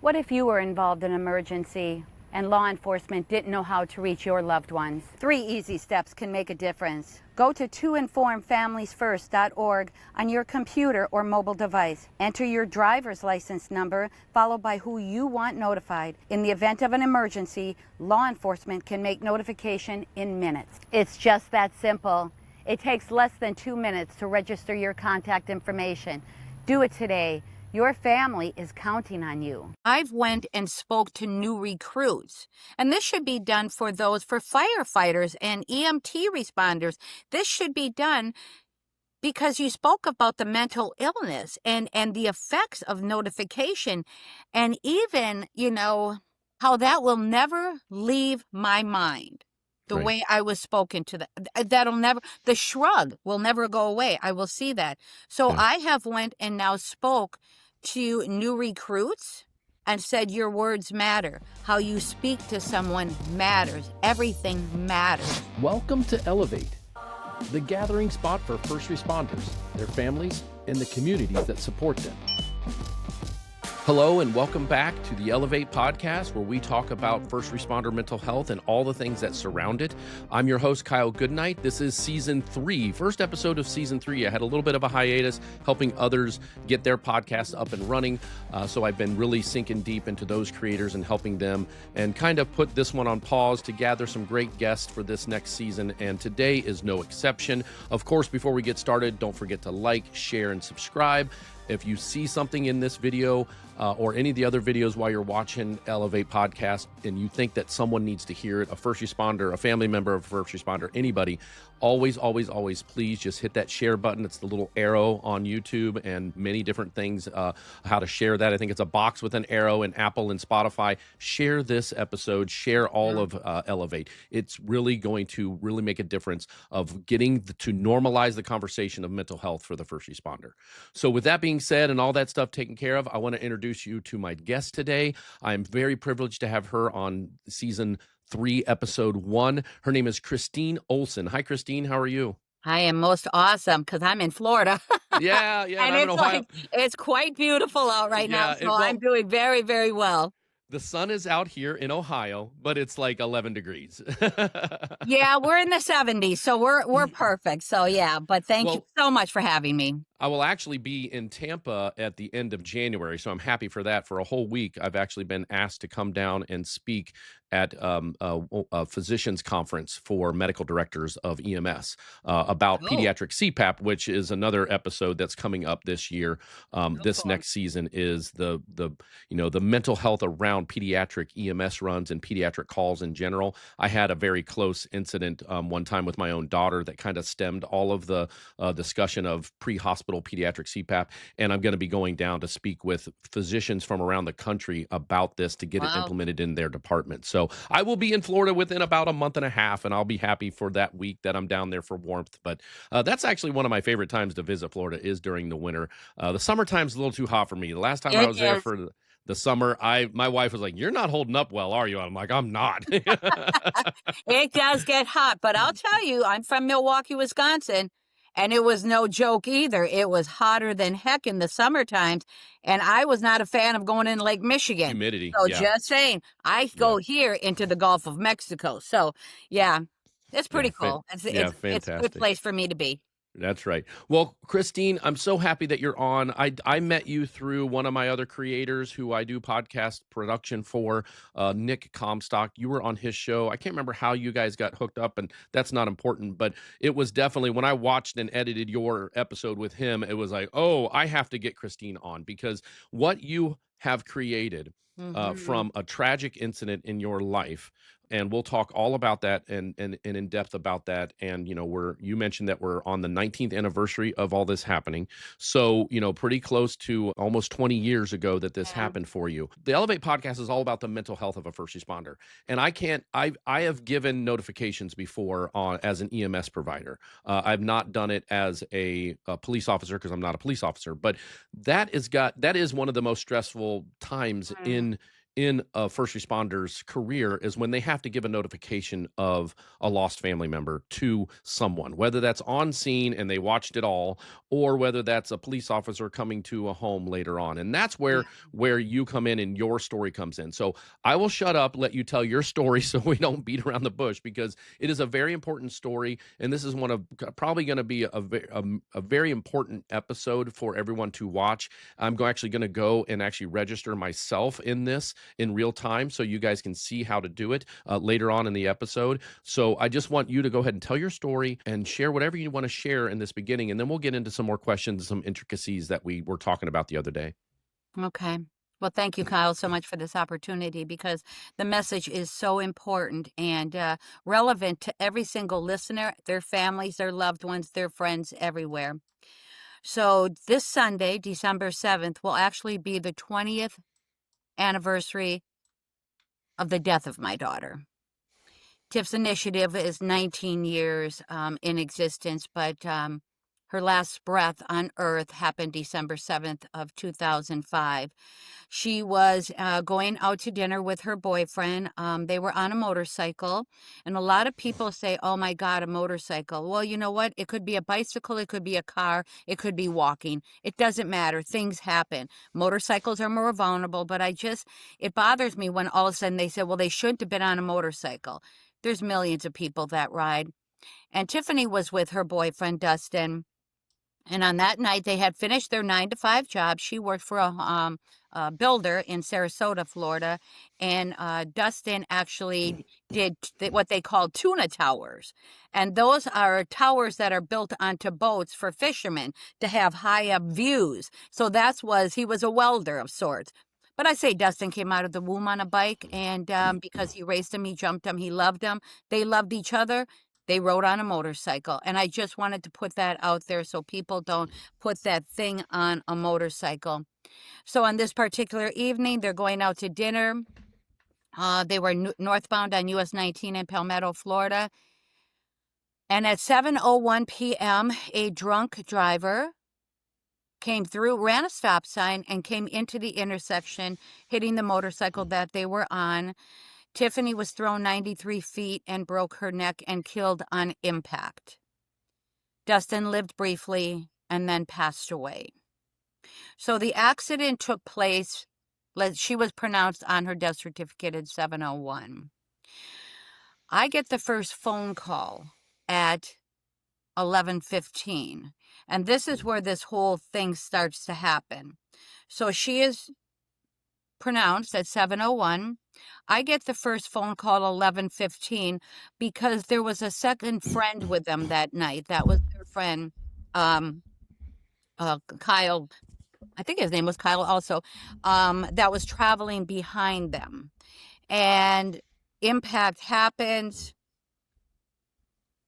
What if you were involved in an emergency and law enforcement didn't know how to reach your loved ones? 3 easy steps can make a difference. Go to toinformfamiliesfirst.org on your computer or mobile device. Enter your driver's license number, followed by who you want notified. In the event of an emergency, law enforcement can make notification in minutes. It's just that simple. It takes less than 2 minutes to register your contact information. Do it today. Your family is counting on you. I've went and spoke to new recruits, and this should be done for firefighters and EMT responders. This should be done because you spoke about the mental illness and the effects of notification, and even, how that will never leave my mind. The Right. way I was spoken to, the shrug will never go away. I will see that. So Yeah. I have went and now spoke to new recruits and said, your words matter. How you speak to someone matters. Everything matters. Welcome to Elevate, the gathering spot for first responders, their families, and the communities that support them. Hello and welcome back to the Elevate podcast, where we talk about first responder mental health and all the things that surround it. I'm your host, Kyle Goodknight. This is season 3, first episode of season 3. I had a little bit of a hiatus helping others get their podcasts up and running. So I've been really sinking deep into those creators and helping them, and kind of put this one on pause to gather some great guests for this next season. And today is no exception. Of course, before we get started, don't forget to like, share, and subscribe. If you see something in this video or any of the other videos while you're watching Elevate podcast and you think that someone needs to hear it, a first responder, a family member of a first responder, anybody, always, please just hit that share button. It's the little arrow on YouTube and many different things, how to share that. I think it's a box with an arrow in Apple and Spotify. Share this episode, share all of Elevate. It's really going to really make a difference of getting to normalize the conversation of mental health for the first responder. So with that being said and all that stuff taken care of, I want to introduce you to my guest today. I'm very privileged to have her on season 3, episode 1. Her name is Christine Olsen. Hi, Christine. How are you? I am most awesome because I'm in Florida. Yeah. And I'm in Ohio. It's quite beautiful out right now. So I'm doing very, very well. The sun is out here in Ohio, but it's like 11 degrees. Yeah, we're in the 70s, so we're perfect. So yeah, but thank you so much for having me. I will actually be in Tampa at the end of January, so I'm happy for that. For a whole week, I've actually been asked to come down and speak at a physicians conference for medical directors of EMS about pediatric CPAP, which is another episode that's coming up this year. This next season is the mental health around pediatric EMS runs and pediatric calls in general. I had a very close incident one time with my own daughter that kind of stemmed all of the discussion of pre-hospital pediatric CPAP, and I'm going to be going down to speak with physicians from around the country about this to get it implemented in their department. So I will be in Florida within about a month and a half, and I'll be happy for that week that I'm down there for warmth. But that's actually one of my favorite times to visit Florida is during the winter. The summertime's a little too hot for me. The last time I was there for the summer, my wife was like, "You're not holding up well, are you?" I'm like, "I'm not." It does get hot, but I'll tell you, I'm from Milwaukee, Wisconsin, and it was no joke either. It was hotter than heck in the summer times, and I was not a fan of going in Lake Michigan. Humidity. So just saying, I go here into the Gulf of Mexico. So yeah, it's pretty cool. It's a good place for me to be. That's right. Well, Christine, I'm so happy that you're on. I met you through one of my other creators who I do podcast production for, Nick Comstock. You were on his show. I can't remember how you guys got hooked up, and that's not important, but it was definitely when I watched and edited your episode with him, it was like, oh, I have to get Christine on, because what you have created from a tragic incident in your life. And we'll talk all about that and in depth about that. And, you mentioned that we're on the 19th anniversary of all this happening. So, pretty close to almost 20 years ago that this happened for you. The Elevate podcast is all about the mental health of a first responder. And I have given notifications before as an EMS provider. I've not done it as a police officer because I'm not a police officer, but that is one of the most stressful times in in a first responder's career is when they have to give a notification of a lost family member to someone, whether that's on scene and they watched it all, or whether that's a police officer coming to a home later on. And that's where you come in and your story comes in. So I will shut up, let you tell your story so we don't beat around the bush, because it is a very important story. And this is one of probably going to be a very important episode for everyone to watch. I'm actually going to go and actually register myself in this in real time so you guys can see how to do it later on in the episode. So I just want you to go ahead and tell your story and share whatever you want to share in this beginning, and then we'll get into some more questions, some intricacies that we were talking about the other day. Okay. Well, thank you, Kyle, so much for this opportunity, because the message is so important and relevant to every single listener, their families, their loved ones, their friends, everywhere. So this Sunday, December 7th, will actually be the 20th anniversary of the death of my daughter. TIFF's initiative is 19 years in existence, but her last breath on earth happened December 7th of 2005. She was going out to dinner with her boyfriend. They were on a motorcycle, and a lot of people say, oh my God, a motorcycle. Well, you know what? It could be a bicycle, it could be a car, it could be walking. It doesn't matter. Things happen. Motorcycles are more vulnerable, but it bothers me when all of a sudden they say, well, they shouldn't have been on a motorcycle. There's millions of people that ride. And Tiffany was with her boyfriend, Dustin. And on that night, they had finished their 9-to-5 job. She worked for a builder in Sarasota, Florida. And Dustin actually did what they call tuna towers. And those are towers that are built onto boats for fishermen to have high up views. So he was a welder of sorts. But I say Dustin came out of the womb on a bike, and because he raced him, he jumped him, he loved him. They loved each other. They rode on a motorcycle. And I just wanted to put that out there so people don't put that thing on a motorcycle. So on this particular evening, they're going out to dinner. They were northbound on US 19 in Palmetto, Florida. And at 7:01 p.m., a drunk driver came through, ran a stop sign, and came into the intersection, hitting the motorcycle that they were on. Tiffany was thrown 93 feet and broke her neck and killed on impact. Dustin lived briefly and then passed away. So the accident took place, she was pronounced on her death certificate at 7:01. I get the first phone call at 11:15. And this is where this whole thing starts to happen. So she is pronounced at 7:01. I get the first phone call 11:15 because there was a second friend with them that night. That was their friend, Kyle. I think his name was Kyle also, that was traveling behind them. And impact happens.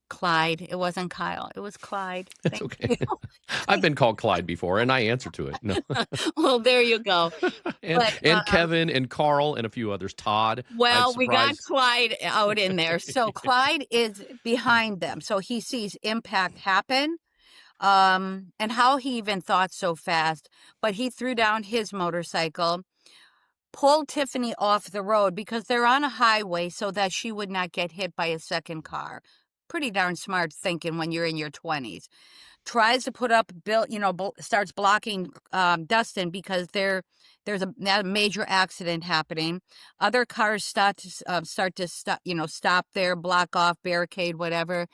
Clyde. It wasn't Kyle. It was Clyde. It's okay. I've been called Clyde before, and I answer to it. No. Well, there you go. and Kevin and Carl and a few others. Todd. Well, we got Clyde out in there. So Clyde is behind them. So he sees impact happen. And how he even thought so fast. But he threw down his motorcycle, pulled Tiffany off the road because they're on a highway so that she would not get hit by a second car. Pretty darn smart thinking when you're in your 20s. Tries to put up, starts blocking Dustin because there's a major accident happening. Other cars start to stop there, block off, barricade, whatever.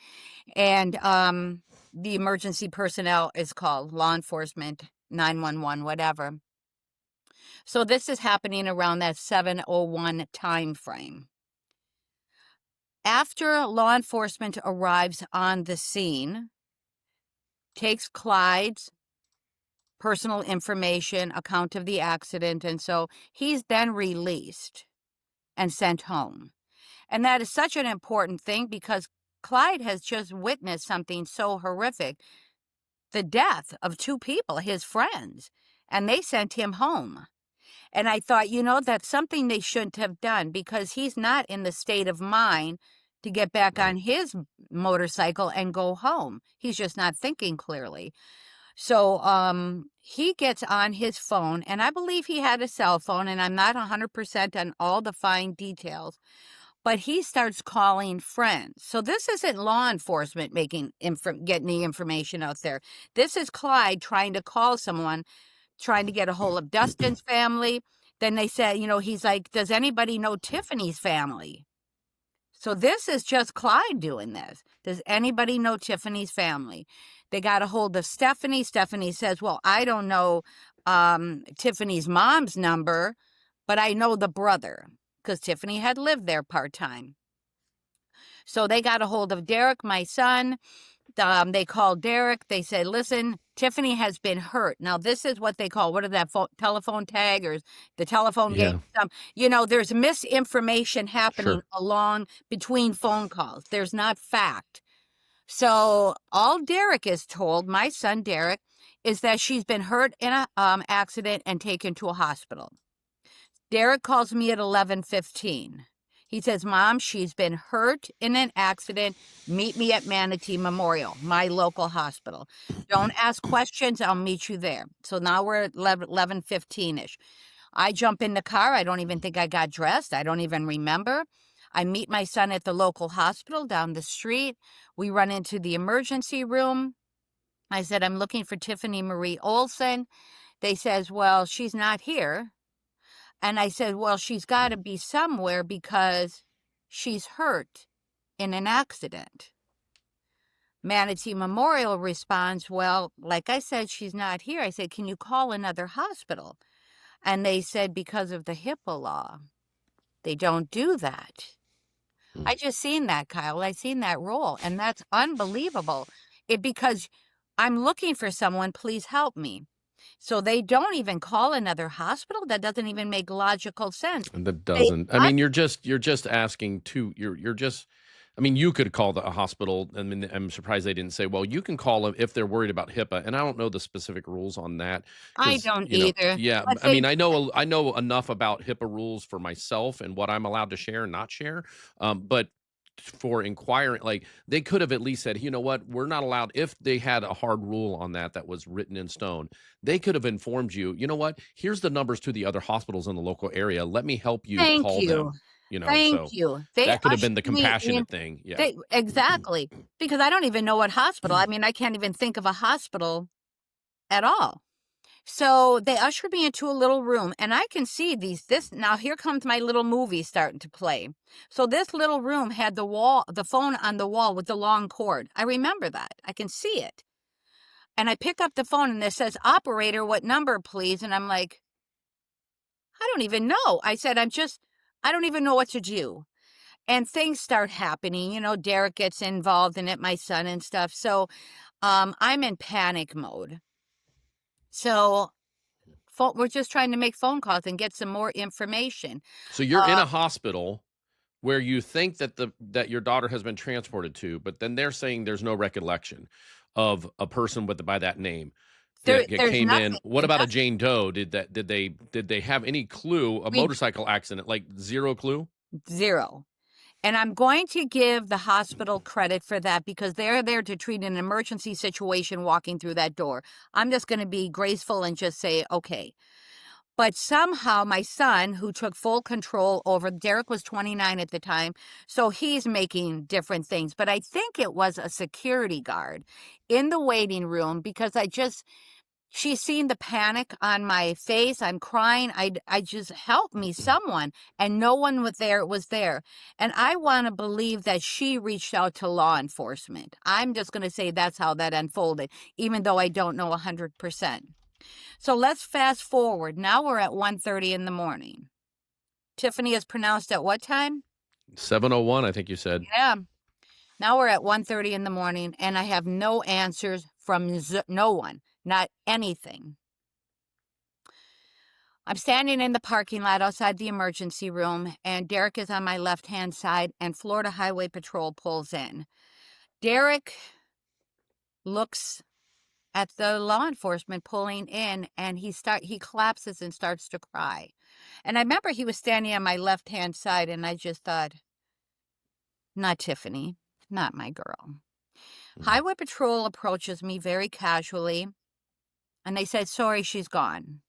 And the emergency personnel is called, law enforcement, 911, whatever. So this is happening around that 7:01 time frame. After law enforcement arrives on the scene, takes Clyde's personal information, account of the accident, and so he's then released and sent home. And that is such an important thing because Clyde has just witnessed something so horrific, the death of two people, his friends, and they sent him home. And I thought, that's something they shouldn't have done because he's not in the state of mind to get back on his motorcycle and go home. He's just not thinking clearly. So he gets on his phone, and I believe he had a cell phone, and I'm not 100% on all the fine details, but he starts calling friends. So this isn't law enforcement getting the information out there. This is Clyde trying to call someone, trying to get a hold of Dustin's family. Then they said, he's like, does anybody know Tiffany's family? So this is just Clyde doing this. Does anybody know Tiffany's family? They got a hold of Stephanie. Stephanie says, well, I don't know Tiffany's mom's number, but I know the brother, because Tiffany had lived there part-time. So they got a hold of Derek, my son. They called Derek. They said, listen, Tiffany has been hurt. Now, this is what they call, what is that, telephone tag or the telephone game? There's misinformation happening along between phone calls. There's not fact. So all Derek is told, my son Derek, is that she's been hurt in an accident and taken to a hospital. Derek calls me at 11:15. He says, Mom, she's been hurt in an accident. Meet me at Manatee Memorial, my local hospital. Don't ask questions. I'll meet you there. So now we're at 11:15-ish. I jump in the car. I don't even think I got dressed. I don't even remember. I meet my son at the local hospital down the street. We run into the emergency room. I said, I'm looking for Tiffany Marie Olsen. They says, well, she's not here. And I said, well, she's got to be somewhere because she's hurt in an accident. Manatee Memorial responds, well, like I said, she's not here. I said, can you call another hospital? And they said, because of the HIPAA law, they don't do that. I just seen that, Kyle. I seen that roll, and that's unbelievable. Because I'm looking for someone, please help me. So they don't even call another hospital? That doesn't even make logical sense. That doesn't. I mean, you're just asking to, you could call a hospital. I mean, I'm surprised they didn't say, well, you can call them if they're worried about HIPAA. And I don't know the specific rules on that. I don't either. Yeah. I mean, I know enough about HIPAA rules for myself and what I'm allowed to share and not share. But for inquiring, like, they could have at least said, you know what, we're not allowed. If they had a hard rule on that was written in stone, they could have informed you, you know what, here's the numbers to the other hospitals in the local area. Let me help you call them. Thank you. That could have been the compassionate thing. Yeah, exactly. Because I don't even know what hospital. I mean, I can't even think of a hospital at all. So they ushered me into a little room, and I can see now here comes my little movie starting to play. So this little room had the phone on the wall with the long cord. I remember that. I can see it. And I pick up the phone, and it says, operator, what number, please? And I'm like, I don't even know. I said, I don't even know what to do. And things start happening. Derek gets involved in it, my son and stuff. So I'm in panic mode. So we're just trying to make phone calls and get some more information. So you're in a hospital where you think that your daughter has been transported to, but then they're saying there's no recollection of a person by that name that came in. What about a Jane Doe? Did they have any clue? A motorcycle accident, like zero clue? Zero. And I'm going to give the hospital credit for that because they're there to treat an emergency situation walking through that door. I'm just going to be graceful and just say, okay. But somehow my son, who took full control over, Derek was 29 at the time, so he's making different things. But I think it was a security guard in the waiting room because she's seen the panic on my face. I'm crying. I just, help me, someone. And no one was there. And I want to believe that she reached out to law enforcement. I'm just going to say that's how that unfolded, even though I don't know 100%. So let's fast forward. Now we're at 1:30 in the morning. Tiffany is pronounced at what time? 7:01, I think you said. Yeah. Now we're at 1:30 in the morning, and I have no answers from no one. Not anything. I'm standing in the parking lot outside the emergency room, and Derek is on my left-hand side, and Florida Highway Patrol pulls in. Derek looks at the law enforcement pulling in, and he collapses and starts to cry. And I remember he was standing on my left-hand side, and I just thought, not Tiffany, not my girl. Highway Patrol approaches me very casually. And they said, sorry, she's gone.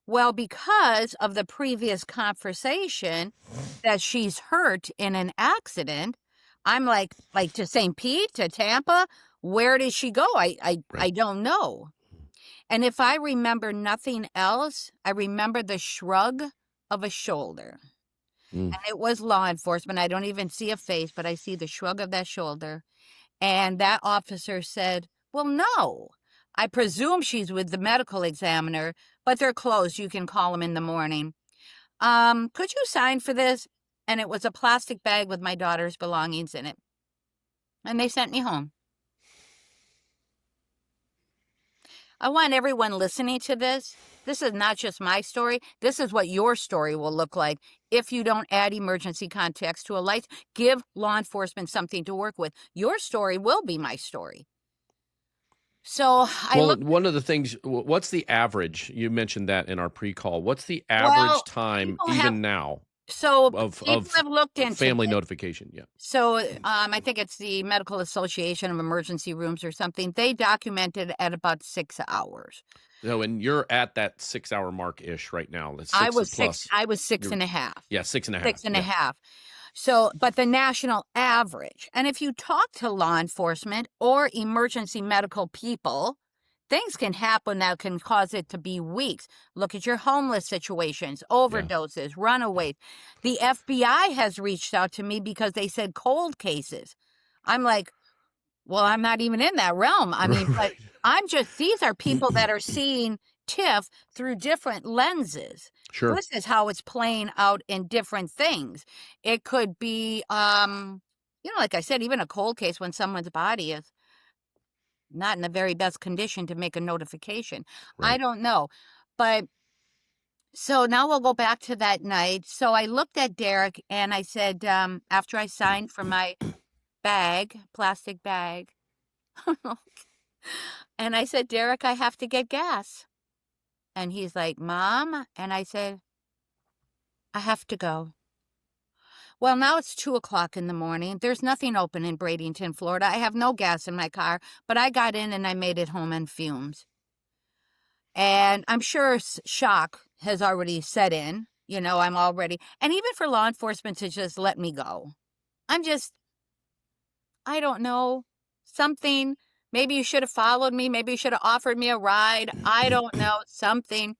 Well, because of the previous conversation that she's hurt in an accident, I'm like to St. Pete, to Tampa, where did she go? I Right. don't know. And if I remember nothing else, I remember the shrug of a shoulder. Mm. And it was law enforcement. I don't even see a face, but I see the shrug of that shoulder. And that officer said, well, no, I presume she's with the medical examiner, but they're closed. You can call them in the morning. Could you sign for this? And it was a plastic bag with my daughter's belongings in it. And they sent me home. I want everyone listening to this. This is not just my story. This is what your story will look like if you don't add emergency context to a life. Give law enforcement something to work with. Your story will be my story. So one of the things, what's the average? You mentioned that in our pre-call. What's the average Well, time, people even have- now, So of people have looked into family it. notification? Yeah. So I think it's the Medical Association of Emergency Rooms or something. They documented at about 6 hours. No, and you're at that 6 hour mark-ish right now. That's I 6 was plus. six. I was six and a half. Yeah, 6.5. Six and a Yeah. half. So, but the national average, and if you talk to law enforcement or emergency medical people, things can happen that can cause it to be weeks. Look at your homeless situations, overdoses, runaways. The FBI has reached out to me because they said cold cases. I'm like, well, I'm not even in that realm. I mean, but these are people that are seeing TIFF through different lenses. Sure. This is how it's playing out in different things. It could be, like I said, even a cold case when someone's body is not in the very best condition to make a notification. Right. I don't know. But so now we'll go back to that night. So I looked at Derek and I said, after I signed for my plastic bag, and I said, Derek, I have to get gas. And he's like, Mom? And I said, I have to go. Well, now it's 2:00 in the morning. There's nothing open in Bradenton, Florida. I have no gas in my car, but I got in and I made it home in fumes. And I'm sure shock has already set in. I'm already, and even for law enforcement to just let me go. I don't know, something. Maybe you should have followed me. Maybe you should have offered me a ride. I don't know, something.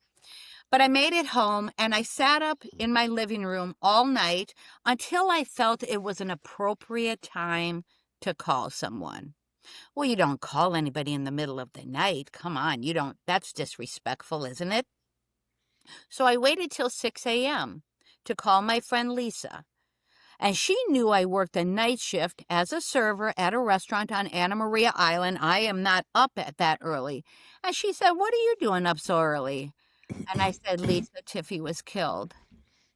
But I made it home and I sat up in my living room all night until I felt it was an appropriate time to call someone. Well, you don't call anybody in the middle of the night. Come on, you don't. That's disrespectful, isn't it? So I waited till 6 a.m. to call my friend Lisa. And she knew I worked a night shift as a server at a restaurant on Anna Maria Island. I am not up at that early. And she said, what are you doing up so early? And I said, Lisa, Tiffy was killed.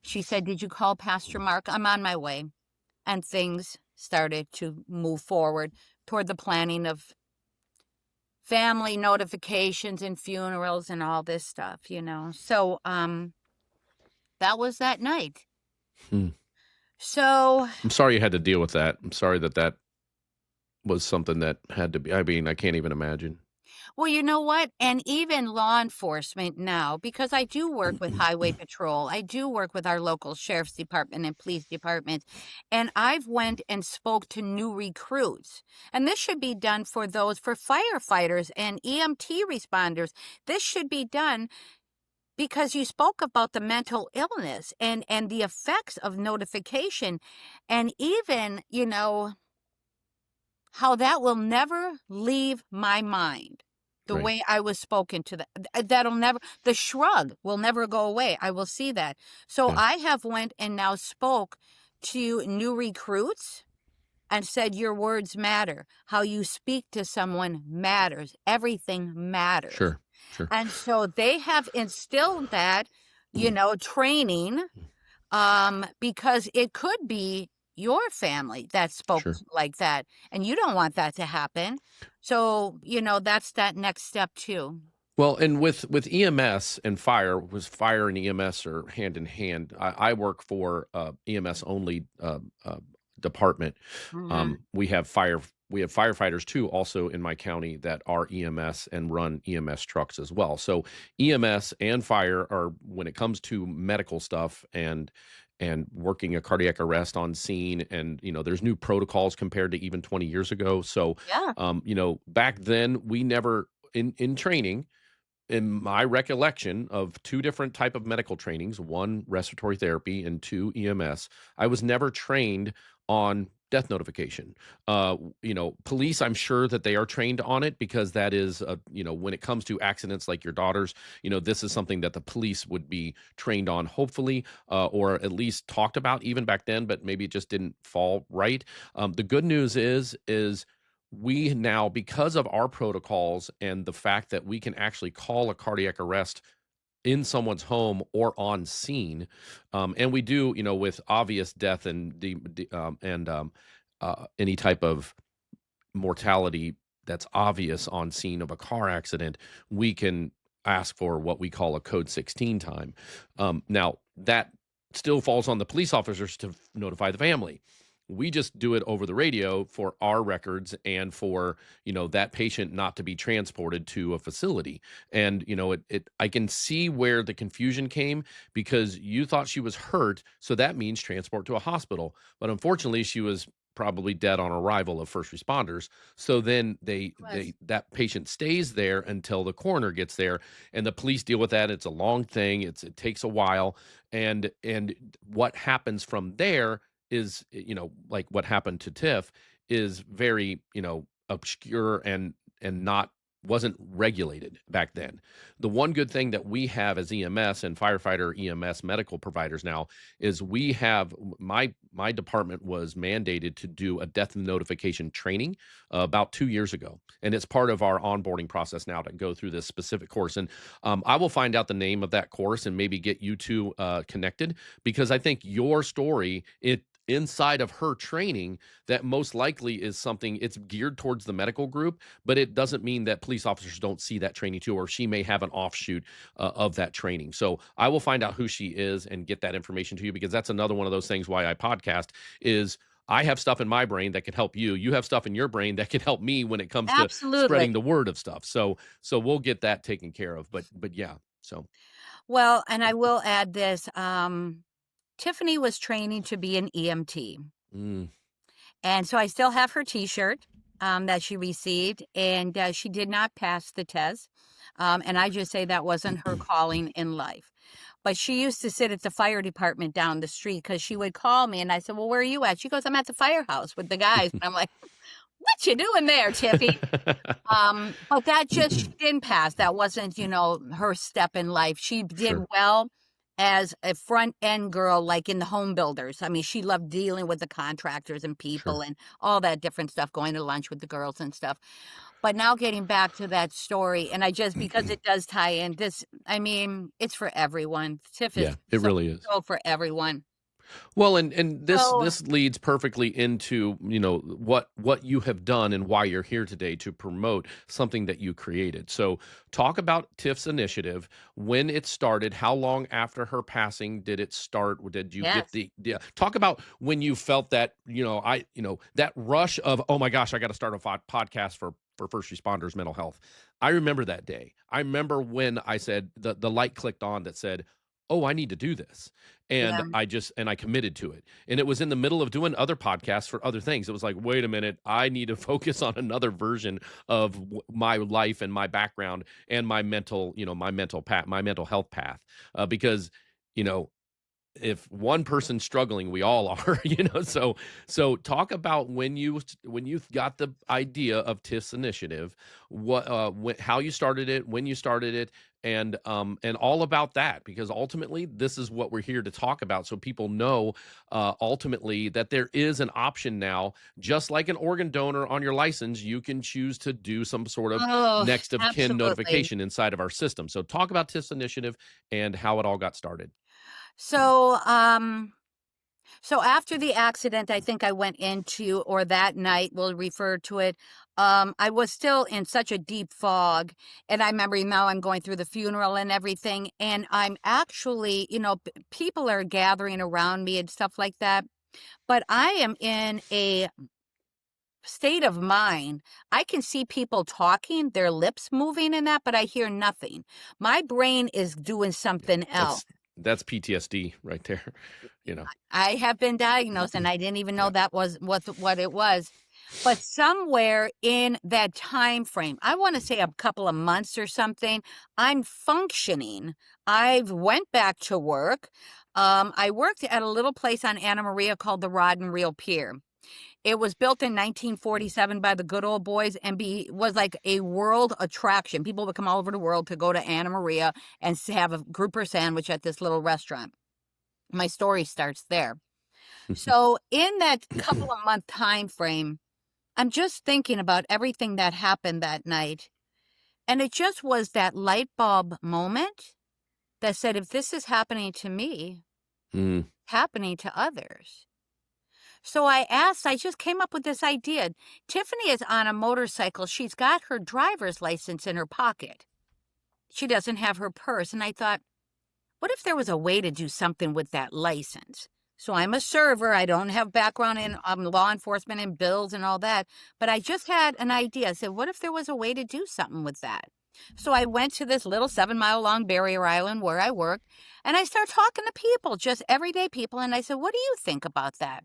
She said, did you call Pastor Mark? I'm on my way. And things started to move forward toward the planning of family notifications and funerals and all this stuff, So that was that night. So I'm sorry you had to deal with that. I'm sorry that was something that had to be. I mean, I can't even imagine. Well, you know what? And even law enforcement now, because I do work with Highway Patrol, I do work with our local sheriff's department and police departments, and I've went and spoke to new recruits. And this should be done for firefighters and EMT responders. This should be done because you spoke about the mental illness and the effects of notification, and even, how that will never leave my mind. The Right. way I was spoken to, that'll never, the shrug will never go away. I will see that. So Yeah. I have went and now spoke to new recruits and said, your words matter. How you speak to someone matters. Everything matters. Sure. And so they have instilled that, training, because it could be your family that spoke like that, and you don't want that to happen. So, that's that next step too. Well, and with EMS and fire and EMS are hand in hand. I work for EMS only department. Mm-hmm. We have fire we have firefighters too, also in my county, that are EMS and run EMS trucks as well. So EMS and fire are, when it comes to medical stuff and working a cardiac arrest on scene, and there's new protocols compared to even 20 years ago. So Yeah. back then we never in training, in my recollection of two different type of medical trainings, one respiratory therapy and two EMS, I was never trained on death notification. Police, I'm sure that they are trained on it, because that is when it comes to accidents like your daughter's, this is something that the police would be trained on, hopefully, or at least talked about even back then, but maybe it just didn't fall right. The good news is we now, because of our protocols and the fact that we can actually call a cardiac arrest in someone's home or on scene, and we do, with obvious death and any type of mortality that's obvious on scene of a car accident, we can ask for what we call a code 16 time. Now that still falls on the police officers to notify the family. We just do it over the radio for our records and for, that patient not to be transported to a facility. And, I can see where the confusion came, because you thought she was hurt, so that means transport to a hospital. But unfortunately, she was probably dead on arrival of first responders. So then that patient stays there until the coroner gets there, and the police deal with that. It's a long thing. It takes a while. And what happens from there is, like what happened to TIFF, is very, obscure and not wasn't regulated back then. The one good thing that we have as EMS and firefighter EMS medical providers now is we have, my department was mandated to do a death notification training about 2 years ago, and it's part of our onboarding process now to go through this specific course. And I will find out the name of that course and maybe get you two connected, because I think your story, inside of her training, that most likely is something, it's geared towards the medical group, but it doesn't mean that police officers don't see that training too, or she may have an offshoot of that training. So I will find out who she is and get that information to you, because that's another one of those things why I podcast is, I have stuff in my brain that can help you. You have stuff in your brain that can help me when it comes to spreading the word of stuff. So we'll get that taken care of. But yeah, so. Well, and I will add this, Tiffany was training to be an EMT. Mm. And so I still have her T-shirt that she received, and she did not pass the test. And I just say that wasn't her calling in life. But she used to sit at the fire department down the street, because she would call me, and I said, well, where are you at? She goes, I'm at the firehouse with the guys. And I'm like, what you doing there, Tiffy? But that just, she didn't pass. That wasn't, her step in life. She did well as a front end girl, like in the home builders. I mean, she loved dealing with the contractors and people and all that different stuff, going to lunch with the girls and stuff. But now getting back to that story, and I just, because it does tie in this, I mean, it's for everyone. TIFF is it really is for everyone. Well, and this leads perfectly into, what you have done and why you're here today, to promote something that you created. So talk about TIFF's initiative, when it started, how long after her passing did it start? Did you get talk about when you felt that, that rush of, oh my gosh, I got to start a podcast for first responders mental health. I remember that day. I remember when I said the light clicked on that said, oh, I need to do this. And I committed to it. And it was in the middle of doing other podcasts for other things. It was like, wait a minute, I need to focus on another version of my life and my background and my mental, my mental health path. Because, if one person's struggling, we all are, so talk about when you got the idea of TIFF's initiative, how you started it, when you started it, and all about that, because ultimately this is what we're here to talk about, so people know ultimately that there is an option now. Just like an organ donor on your license, you can choose to do some sort of next of kin notification inside of our system. So talk about TIFF's initiative and how it all got started. So, so after the accident, I think I went into, or that night, we'll refer to it, I was still in such a deep fog. And I remember now I'm going through the funeral and everything. And I'm actually, people are gathering around me and stuff like that. But I am in a state of mind. I can see people talking, their lips moving in that, but I hear nothing. My brain is doing something else. That's PTSD right there. I have been diagnosed, and I didn't even know Yeah. that was what it was. But somewhere in that time frame, I want to say a couple of months or something, I'm functioning. I went back to work. I worked at a little place on Anna Maria called the Rod and Reel Pier. It was built in 1947 by the good old boys and was like a world attraction. People would come all over the world to go to Anna Maria and have a grouper sandwich at this little restaurant. My story starts there. So in that couple of month time frame, I'm just thinking about everything that happened that night. And it just was that light bulb moment that said, if this is happening to me, happening to others. So I just came up with this idea. Tiffany is on a motorcycle. She's got her driver's license in her pocket. She doesn't have her purse. And I thought, what if there was a way to do something with that license? So I'm a server. I don't have background in law enforcement and bills and all that. But I just had an idea. I said, what if there was a way to do something with that? So I went to this little 7-mile-long barrier island where I worked. And I started talking to people, just everyday people. And I said, what do you think about that?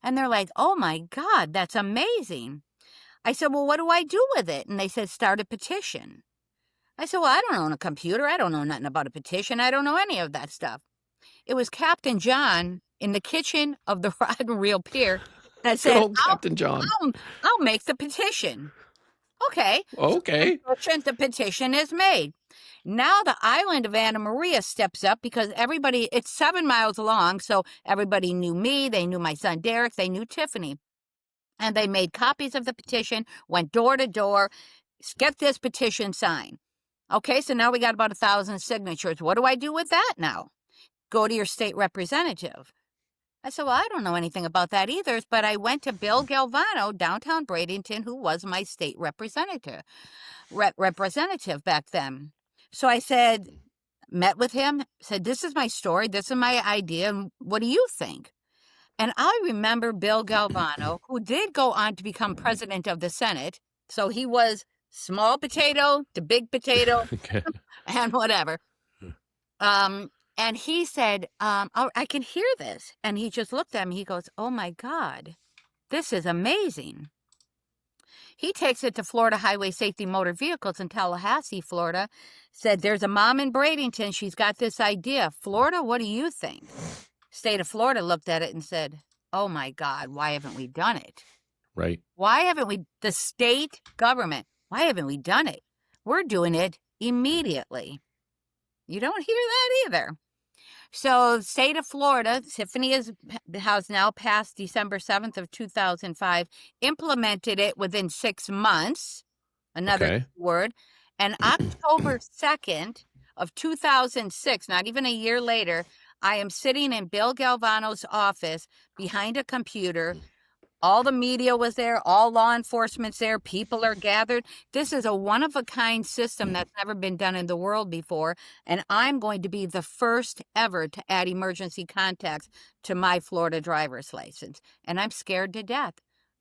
And they're like, oh, my God, that's amazing. I said, well, what do I do with it? And they said, start a petition. I said, well, I don't own a computer. I don't know nothing about a petition. I don't know any of that stuff. It was Captain John in the kitchen of the Rod and Reel Pier that said, Good old Captain John. I'll make the petition. Okay. Okay. So the petition is made. Now the island of Anna Maria steps up because it's 7 miles long. So everybody knew me. They knew my son, Derek. They knew Tiffany. And they made copies of the petition, went door to door, get this petition signed. Okay, so now we got about 1,000 signatures. What do I do with that now? Go to your state representative. I said, well, I don't know anything about that either, but I went to Bill Galvano, downtown Bradenton, who was my state representative back then. So I said, met with him, said, this is my story, this is my idea, and what do you think? And I remember Bill Galvano, who did go on to become president of the Senate. So he was small potato to big potato Okay. and whatever. And he said, oh, I can hear this. And he just looked at me. He goes, oh, my God, this is amazing. He takes it to Florida Highway Safety Motor Vehicles in Tallahassee, Florida, said, there's a mom in Bradenton. She's got this idea. Florida, what do you think? State of Florida looked at it and said, oh, my God, why haven't we done it? Right. Why haven't we, the state government, why haven't we done it? We're doing it immediately. You don't hear that either. So state of Florida, Tiffany has now passed December 7th of 2005, implemented it within 6 months, another word, and October 2nd of 2006, not even a year later, I am sitting in Bill Galvano's office behind a computer. All the media was there, all law enforcement's there, people are gathered. This is a one-of-a-kind system that's never been done in the world before, and I'm going to be the first ever to add emergency contacts to my Florida driver's license, and I'm scared to death.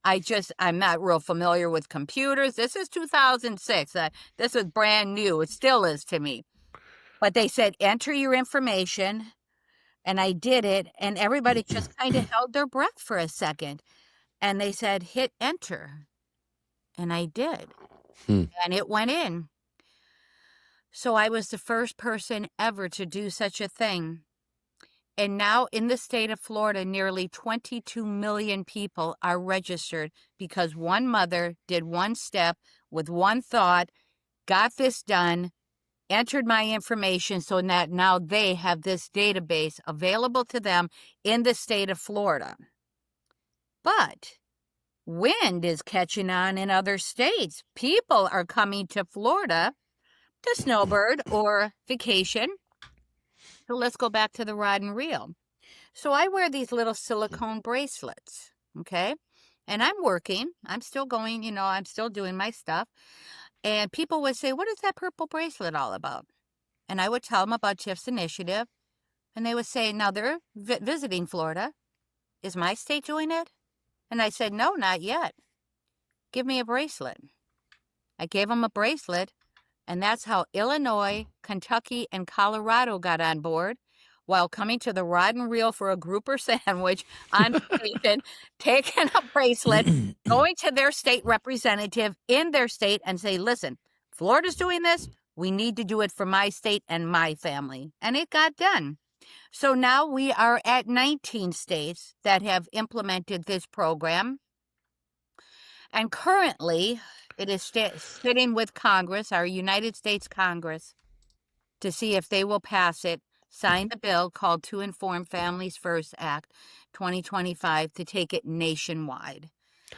I'm not real familiar with computers. This is 2006. This is brand new. It still is to me. But they said, enter your information, and I did it, and everybody just kind of held their breath for a second. And they said, hit enter. And I did. And it went in. So I was the first person ever to do such a thing. And now in the state of Florida, nearly 22 million people are registered because one mother did one step with one thought, got this done, entered my information so that now they have this database available to them in the state of Florida. But wind is catching on in other states. People are coming to Florida to snowbird or vacation. So let's go back to the rod and reel. So I wear these little silicone bracelets, okay? And I'm working. I'm still going, I'm still doing my stuff. And people would say, what is that purple bracelet all about? And I would tell them about TIFF's initiative. And they would say, now they're visiting Florida. Is my state doing it? And I said, no, not yet. give me a bracelet. I gave them a bracelet, and that's how Illinois, Kentucky, and Colorado got on board. While coming to the rod and reel for a grouper sandwich on vacation, taking a bracelet, going to their state representative in their state and say, listen, Florida's doing this. We need to do it for my state and my family. And it got done. So now we are at 19 states that have implemented this program. And currently, it is sitting with Congress, our United States Congress, to see if they will pass it, sign the bill called To Inform Families First Act 2025 to take it nationwide.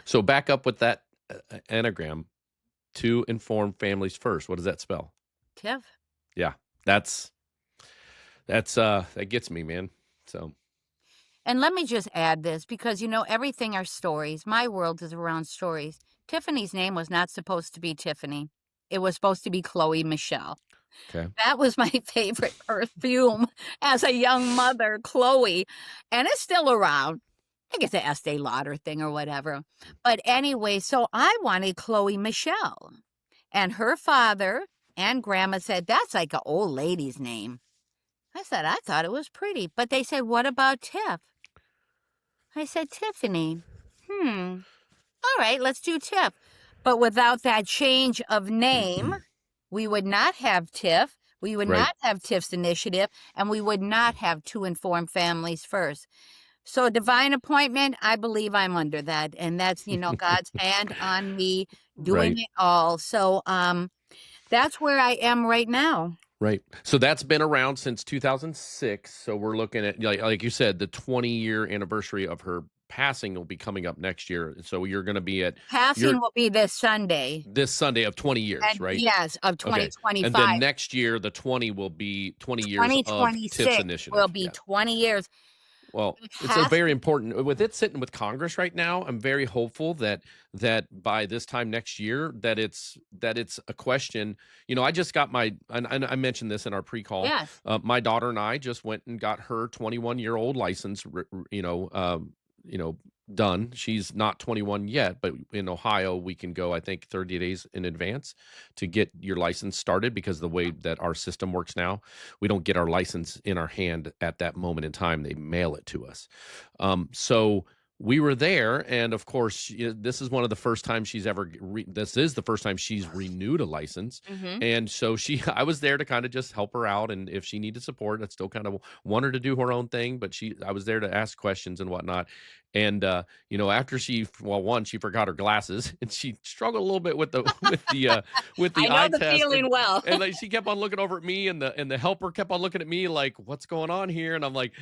So back up with that anagram, To Inform Families First. What does that spell? TIFF. Yeah, that gets me, man. So. And let me just add this, because, everything are stories. My world is around stories. Tiffany's name was not supposed to be Tiffany. It was supposed to be Chloe Michelle. Okay. That was my favorite perfume as a young mother, Chloe. And it's still around. I guess the Estee Lauder thing or whatever. But anyway, so I wanted Chloe Michelle. And her father and grandma said, that's like an old lady's name. I said, I thought it was pretty. But they said, what about Tiff? I said, Tiffany. All right, let's do Tiff. But without that change of name, we would not have TIFF. We would not have TIFF's initiative, and we would not have To Inform Families First. So divine appointment, I believe I'm under that. And that's, God's hand on me doing it all. So that's where I am right now. Right. So that's been around since 2006. So we're looking at, like you said, the 20-year anniversary of her passing will be coming up next year. So you're going to be at... Passing will be this Sunday. This Sunday of 20 years, right? Yes, of 2025. Okay. And then next year, the 20 will be 20 years of TIFF's initiative. Will be 20 years. Well, it's a very important, with it sitting with Congress right now, I'm very hopeful that by this time next year, that it's a question. I just got and I mentioned this in our pre-call. Yes. My daughter and I just went and got her 21-year-old license, done. She's not 21 yet, but in Ohio, we can go, I think, 30 days in advance to get your license started, because the way that our system works now, we don't get our license in our hand at that moment in time. They mail it to us. So we were there, and of course, this is one of the first times she's ever. This is the first time she's renewed a license, and so I was there to kind of just help her out, and if she needed support, I still kind of want her to do her own thing, but I was there to ask questions and whatnot. And after she forgot her glasses, and she struggled a little bit with the eye test. Feeling well. And she kept on looking over at me, and the helper kept on looking at me like, what's going on here? And I'm like,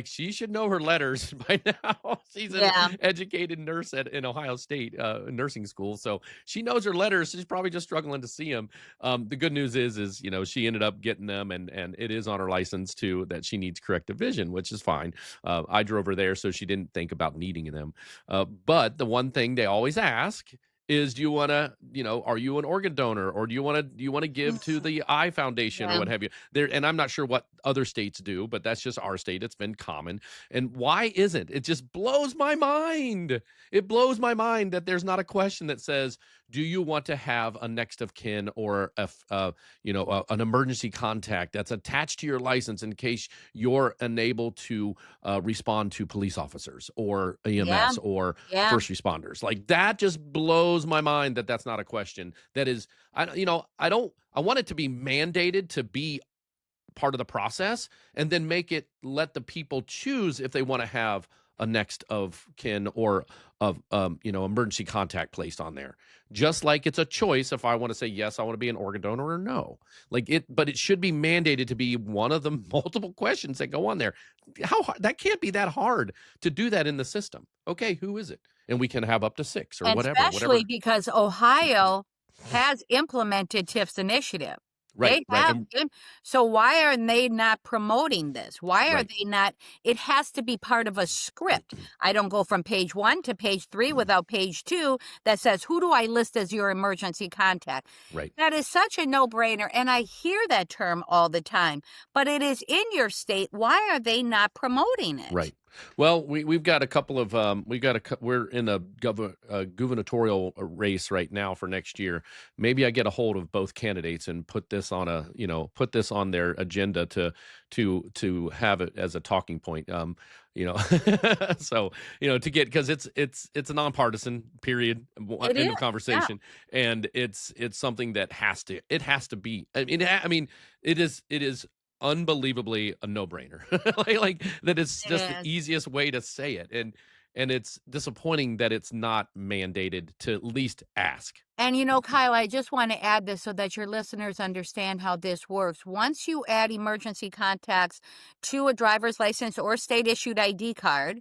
she should know her letters by now. She's an educated nurse in Ohio State nursing school, so she knows her letters. She's probably just struggling to see them. The good news is she ended up getting them, and it is on her license too that she needs corrective vision, which is fine. I drove her there, so she didn't think about needing them. But the one thing they always ask is, do you want to, are you an organ donor, or do you want to give to the Eye Foundation or what have you? And I'm not sure what other states do, but that's just our state. It's been common. And why isn't it? Just blows my mind. It blows my mind that there's not a question that says, do you want to have a next of kin or an emergency contact that's attached to your license in case you're unable to respond to police officers or EMS or first responders? Like, that just blows my mind that that's not a question. That is, I want it to be mandated to be part of the process, and then let the people choose if they want to have a next of kin or of emergency contact placed on there. Just like it's a choice if I want to say yes, I want to be an organ donor, or no. But it should be mandated to be one of the multiple questions that go on there. That can't be that hard to do that in the system. Okay, who is it? And we can have up to 6 or whatever. Especially because Ohio has implemented TIFF's initiative. Right. So why are they not promoting this? Why are they not? It has to be part of a script. I don't go from page 1 to page 3 without page 2 that says, who do I list as your emergency contact? Right. That is such a no-brainer. And I hear that term all the time, but it is in your state. Why are they not promoting it? Right. Well, we've got a couple of we're in a gubernatorial race right now for next year. Maybe I get a hold of both candidates and put this on put this on their agenda to have it as a talking point. So to get, because it's a nonpartisan period, It end is. of Yeah. conversation, and it's something that has to be. I mean, it is unbelievably a no-brainer. like that is It just the is. easiest way to say it, and it's disappointing that it's not mandated to at least ask. And Kyle, I just want to add this so that your listeners understand how this works. Once you add emergency contacts to a driver's license or state issued ID card,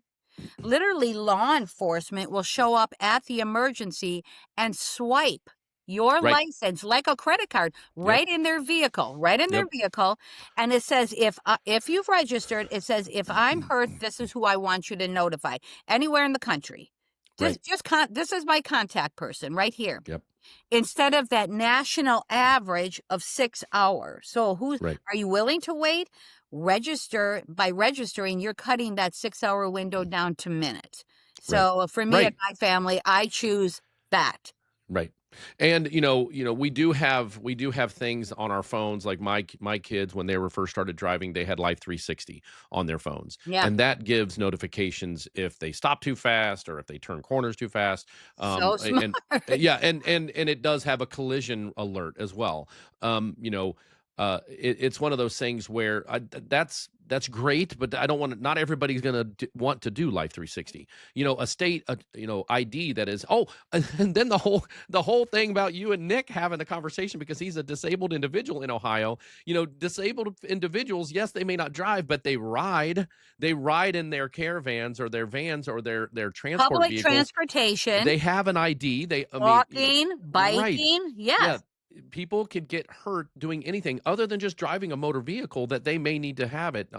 literally law enforcement will show up at the emergency and swipe your Right. license like a credit card Yep. right in their vehicle, Yep. and it says if you've registered, it says if I'm hurt, this is who I want you to notify anywhere in the country. Right. This is my contact person right here. Yep. Instead of that national average of 6 hours. So Right. are you willing to wait? By registering, you're cutting that 6 hour window down to minutes. So for me Right. and my family, I choose that. Right. And we do have things on our phones, like my kids, when they were first started driving, they had Life 360 on their phones. Yeah. And that gives notifications if they stop too fast or if they turn corners too fast. So smart. And it does have a collision alert as well. It's one of those things where that's great, but I don't want to, not everybody's going to want to do Life 360. A state, ID that is, and then the whole thing about you and Nick having the conversation, because he's a disabled individual in Ohio. Disabled individuals, yes, they may not drive, but they ride in their caravans or their vans or their transport Public vehicles. transportation. They have an ID. Walking, biking. Right. Yes. Yeah. People could get hurt doing anything other than just driving a motor vehicle that they may need to have it,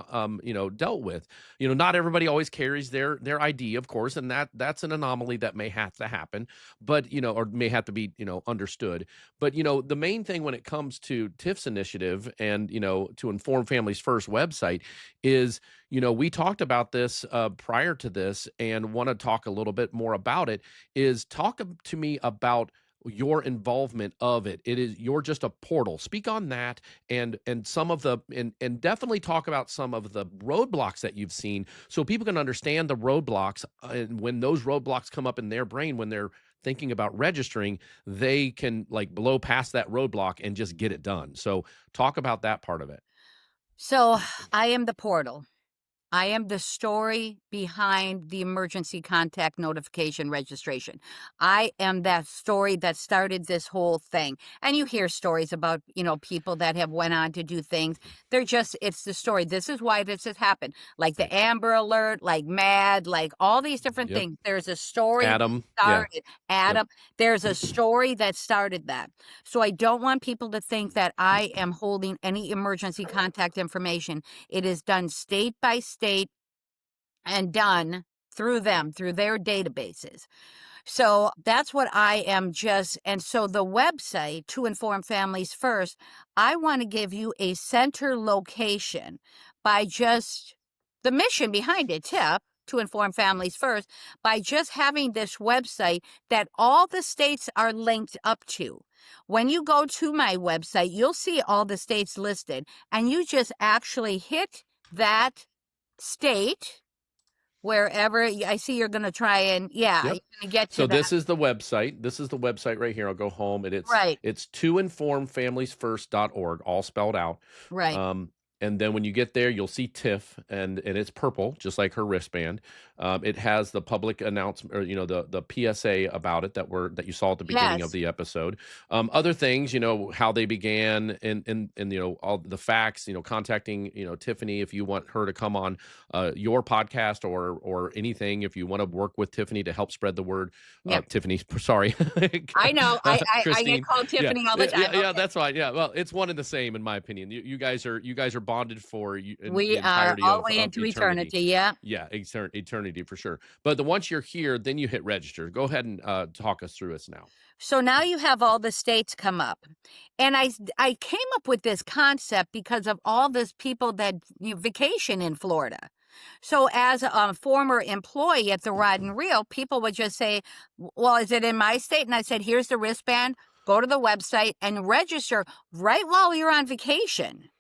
dealt with. Not everybody always carries their ID, of course, and that's an anomaly that may have to happen, but or may have to be understood. But the main thing when it comes to TIFF's initiative and to Inform Families First website is we talked about this prior to this and want to talk a little bit more about it. Is talk to me about your involvement of it. You're just a portal. Speak on that and some of the and definitely talk about some of the roadblocks that you've seen, so people can understand the roadblocks, and when those roadblocks come up in their brain when they're thinking about registering, they can blow past that roadblock and just get it done. So talk about that part of it. So I am the portal. I am the story behind the emergency contact notification registration. I am that story that started this whole thing. And you hear stories about, people that have went on to do things. It's the story. This is why this has happened. Like the Amber Alert, like MAD, like all these different Yep. things. There's a story Adam. that started. Yeah. Adam. There's a story that started that. So I don't want people to think that I am holding any emergency contact information. It is done state by state and done through their databases. So that's what I am and so the website, To Inform Families First, I want to give you a center location by just the mission behind it, TIFF, To Inform Families First, by just having this website that all the states are linked up to. When you go to my website, you'll see all the states listed, and you just actually hit that state wherever. I see you're going to try and Yep. you're going to get to So that. this is the website. This is the website right here. I'll go home, and it's Right. It's toinformfamiliesfirst.org, all spelled out. Right. And then when you get there, you'll see TIFF, and it's purple, just like her wristband. It has the public announcement, or the PSA about it that you saw at the beginning Yes. of the episode. Other things, how they began, and all the facts. Contacting Tiffany if you want her to come on your podcast or anything. If you want to work with Tiffany to help spread the word. Yep. Tiffany, sorry. I know. I Christine. get called Tiffany all the time. Yeah, Okay. that's fine. Yeah, well, it's one and the same in my opinion. You guys are bonded for you. We are all the way into eternity. Yeah. Yeah, eternity for sure. But once you're here, then you hit register. Go ahead and talk us through this now. So now you have all the states come up. And I came up with this concept because of all this people that vacation in Florida. So as a former employee at the Rod and Reel, people would just say, well, is it in my state? And I said, here's the wristband, go to the website and register right while you're on vacation.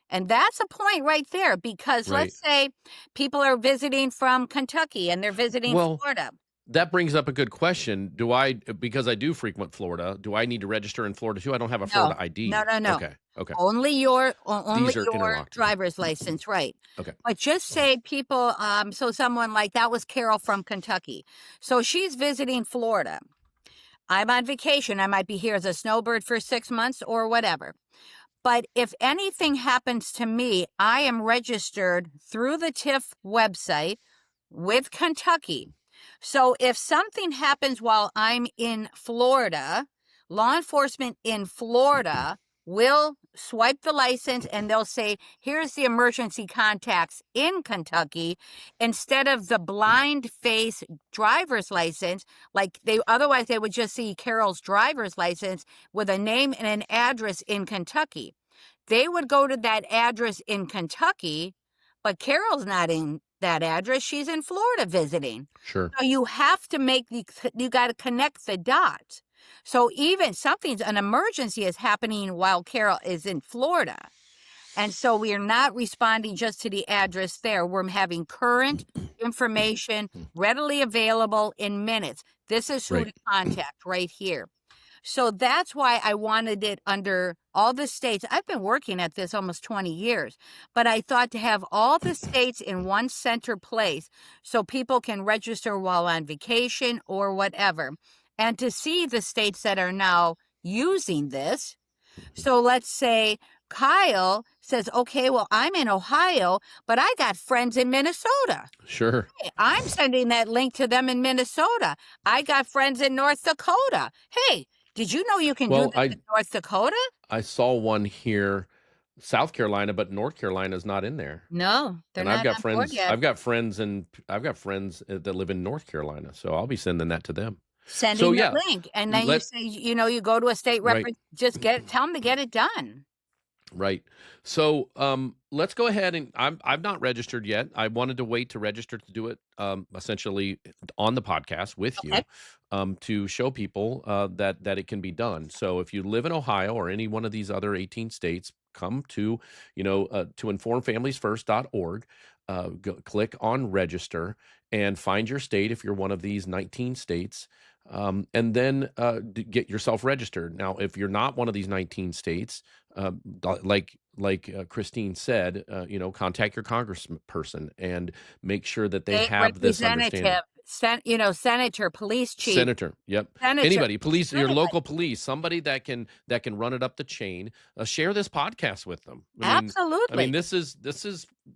And that's a point right there, because Right. let's say people are visiting from Kentucky and they're visiting Well, Florida. that brings up a good question. Do I, because I do frequent Florida, do I need to register in Florida too? I don't have a Florida ID. No. Okay. Okay. Only your These are interlocked. driver's license, right? Okay. But just say people, so someone like that was Carol from Kentucky. So she's visiting Florida. I'm on vacation. I might be here as a snowbird for 6 months or whatever. But if anything happens to me, I am registered through the TIFF website with Kentucky. So if something happens while I'm in Florida, law enforcement in Florida will swipe the license and they'll say, here's the emergency contacts in Kentucky, instead of the blind face driver's license. Like otherwise they would just see Carol's driver's license with a name and an address in Kentucky. They would go to that address in Kentucky, but Carol's not in that address. She's in Florida visiting. Sure. So you have to you got to connect the dots. So even an emergency is happening while Carol is in Florida. And so we are not responding just to the address there. We're having current information readily available in minutes. This is who to contact right here. So that's why I wanted it under all the states. I've been working at this almost 20 years, but I thought to have all the states in one center place so people can register while on vacation or whatever, and to see the states that are now using this. So let's say Kyle says, okay, well, I'm in Ohio, but I got friends in Minnesota. Sure. Hey, I'm sending that link to them in Minnesota. I got friends in North Dakota. Hey, did you know you can do this in North Dakota? I saw one here, South Carolina, but North Carolina is not in there. No, they're not. I've got on friends. board yet. I've got friends that live in North Carolina, so I'll be sending that to them. Sending the link, and then you say, you go to a state rep, just tell them to get it done. Right. So let's go ahead and I've not registered yet. I wanted to wait to register to do it essentially on the podcast with you to show people that it can be done. So if you live in Ohio or any one of these other 18 states, come to to informfamiliesfirst.org. Click on register and find your state if you're one of these 19 states. And then get yourself registered. Now, if you're not one of these 19 states, like Christine said, contact your congressperson and make sure that they have this understanding. Senator, police chief. Senator, yep. Senator. Anybody, police, your local police, somebody that can run it up the chain. Share this podcast with them. Absolutely. I mean, this is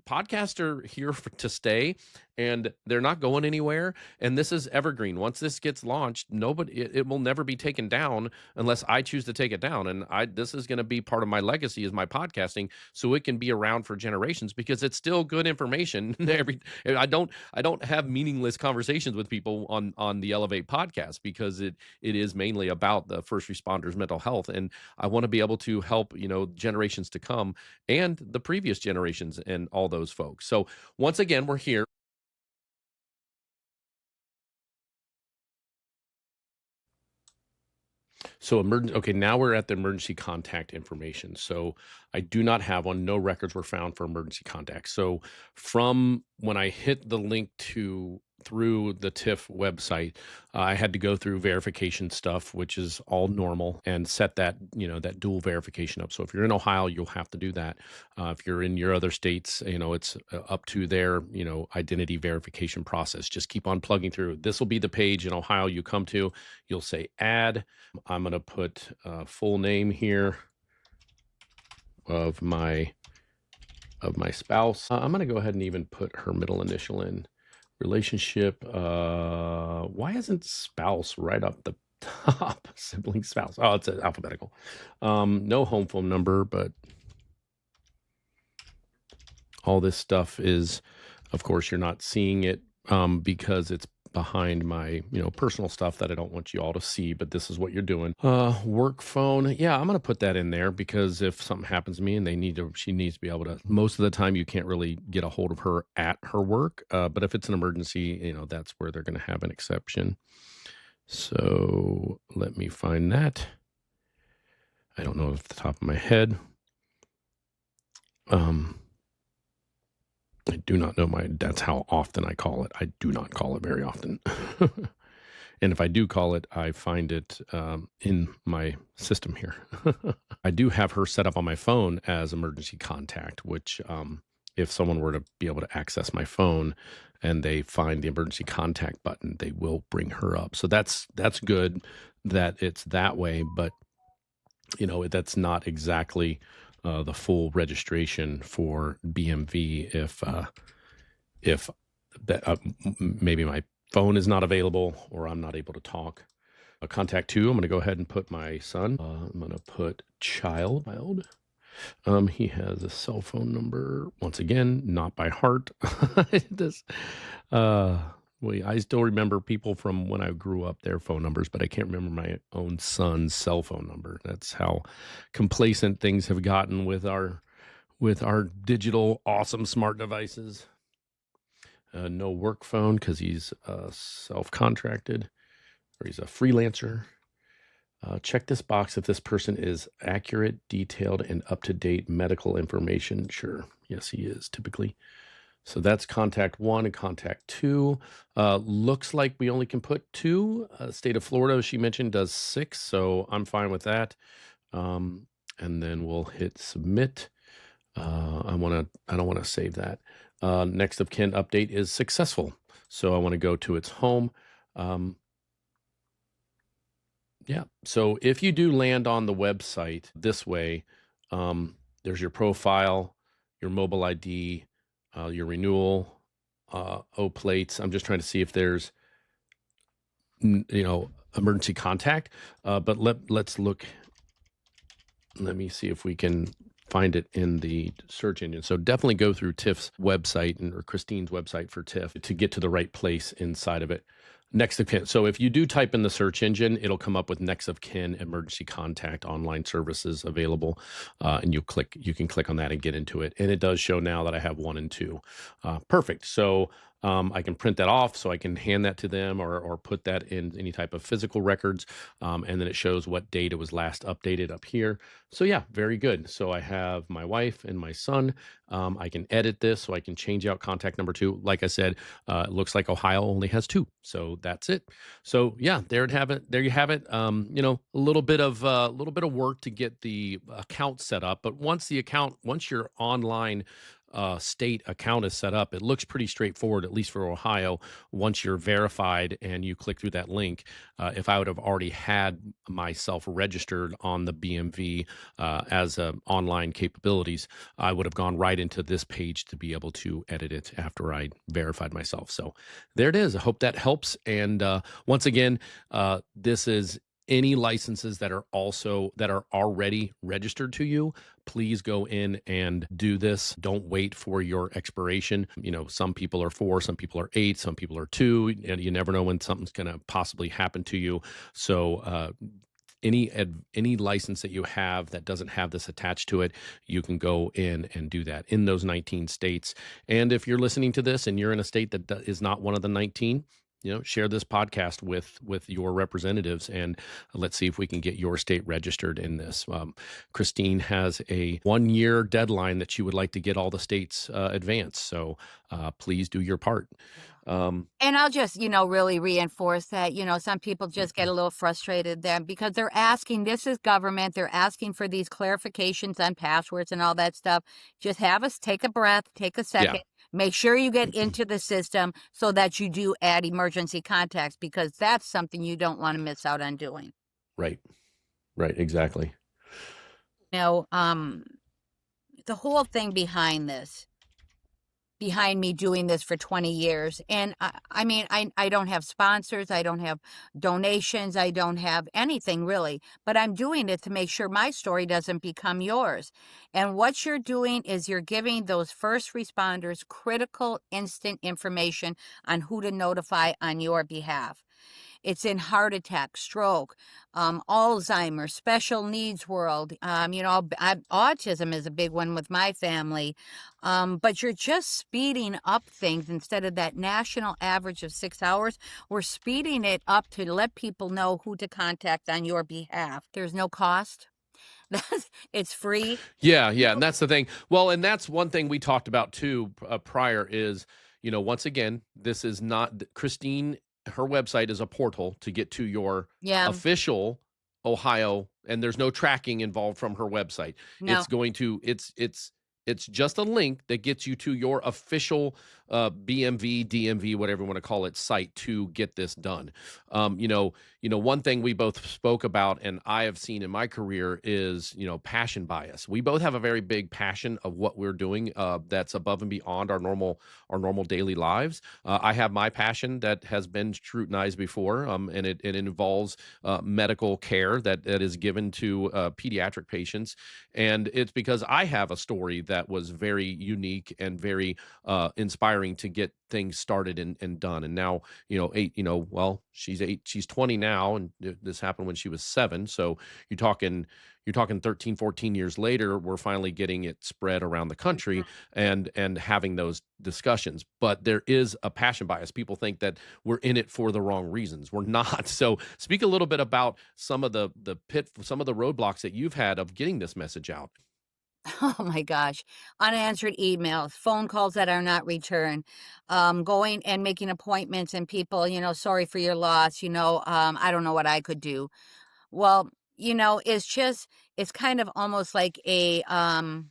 podcasts are here to stay, and they're not going anywhere. And this is evergreen. Once this gets launched, it will never be taken down unless I choose to take it down. And this is going to be part of my legacy is my podcasting, so it can be around for generations because it's still good information. I don't have meaningless conversations with people on the Elevate podcast because it is mainly about the first responders' mental health, and I want to be able to help generations to come and the previous generations and all those folks. So once again, we're here. So now we're at the emergency contact information. So I do not have one. No records were found for emergency contact. So from when I hit the link through the TIFF website, I had to go through verification stuff, which is all normal, and set that dual verification up. So if you're in Ohio, you'll have to do that. If you're in your other states, it's up to their identity verification process. Just keep on plugging through. This will be the page in Ohio you come to. You'll say add. I'm going to put full name here of my spouse. I'm going to go ahead and even put her middle initial in. Relationship, why isn't spouse right up the top? Sibling spouse. Oh, it's alphabetical. No home phone number, but all this stuff is, of course, you're not seeing it because it's behind my, personal stuff that I don't want you all to see, but this is what you're doing. Work phone. Yeah, I'm going to put that in there because if something happens to me and she needs to be able to, most of the time you can't really get a hold of her at her work. But if it's an emergency, that's where they're going to have an exception. So let me find that. I don't know off the top of my head. I do not know that's how often I call it. I do not call it very often. And if I do call it, I find it in my system here. I do have her set up on my phone as emergency contact, which if someone were to be able to access my phone and they find the emergency contact button, they will bring her up. So that's good that it's that way, but that's not exactly the full registration for BMV if maybe my phone is not available or I'm not able to talk. Contact 2, I'm going to go ahead and put my son. I'm going to put child. He has a cell phone number. Once again, not by heart. I still remember people from when I grew up, their phone numbers, but I can't remember my own son's cell phone number. That's how complacent things have gotten with our digital awesome smart devices. No work phone because he's self-contracted or he's a freelancer. Check this box if this person is accurate, detailed, and up-to-date medical information. Sure. Yes, he is typically. So that's contact 1 and contact 2. Looks like we only can put 2. State of Florida, she mentioned, does 6. So I'm fine with that. And then we'll hit submit. I don't want to save that. Next of kin update is successful. So I want to go to its home. Yeah. So if you do land on the website this way, there's your profile, your mobile ID, your renewal, plates. I'm just trying to see if there's, emergency contact. But let's look. Let me see if we can find it in the search engine. So definitely go through TIFF's website or Christine's website for TIFF to get to the right place inside of it. Next of kin. So if you do type in the search engine, it'll come up with next of kin emergency contact online services available. And you can click on that and get into it. And it does show now that I have 1 and 2. Perfect. So I can print that off so I can hand that to them or put that in any type of physical records. And then it shows what date it was last updated up here. So yeah, very good. So I have my wife and my son. I can edit this so I can change out contact number 2. Like I said, it looks like Ohio only has 2. So that's it. So yeah, there you have it. A little bit of work to get the account set up. But once your online state account is set up, it looks pretty straightforward, at least for Ohio. Once you're verified and you click through that link, if I would have already had myself registered on the BMV as online capabilities, I would have gone right into this page to be able to edit it after I verified myself. So there it is. I hope that helps. And once again, this is any licenses that are already registered to you. Please go in and do this. Don't wait for your expiration. Some people are 4, some people are 8, some people are 2, and you never know when something's going to possibly happen to you. So any license that you have that doesn't have this attached to it, you can go in and do that in those 19 states. And if you're listening to this and you're in a state that is not one of the 19, share this podcast with your representatives and let's see if we can get your state registered in this. Christine has a 1-year deadline that she would like to get all the states advanced. So please do your part. And I'll just, really reinforce that, some people just get a little frustrated then because they're asking, this is government, they're asking for these clarifications on passwords and all that stuff. Just have us take a breath, take a second. Yeah. Make sure you get into the system so that you do add emergency contacts because that's something you don't want to miss out on doing. Right, exactly. The whole thing behind this, behind me doing this for 20 years. And I mean, I don't have sponsors, I don't have donations, I don't have anything really, but I'm doing it to make sure my story doesn't become yours. And what you're doing is you're giving those first responders critical instant information on who to notify on your behalf. It's in heart attack, stroke, Alzheimer's, special needs world. Autism is a big one with my family. But you're just speeding up things instead of that national average of 6 hours. We're speeding it up to let people know who to contact on your behalf. There's no cost. It's free. Yeah, and that's the thing. Well, and that's one thing we talked about too prior is, once again, this is not Christine. Her website is a portal to get to your official Ohio, and there's no tracking involved from her website. No. It's just a link that gets you to your official BMV, DMV, whatever you want to call it, site to get this done. One thing we both spoke about, and I have seen in my career, is passion bias. We both have a very big passion of what we're doing that's above and beyond our normal daily lives. I have my passion that has been scrutinized before, and it involves medical care that is given to pediatric patients, and it's because I have a story that was very unique and very inspiring to get things started and done. And now, she's 20 now, and this happened when she was 7. So you're talking 13, 14 years later, we're finally getting it spread around the country and having those discussions. But there is a passion bias. People think that we're in it for the wrong reasons. We're not. So speak a little bit about some of the roadblocks that you've had of getting this message out. Oh my gosh. Unanswered emails, phone calls that are not returned, going and making appointments and people, sorry for your loss, I don't know what I could do. Well, it's kind of almost like a, I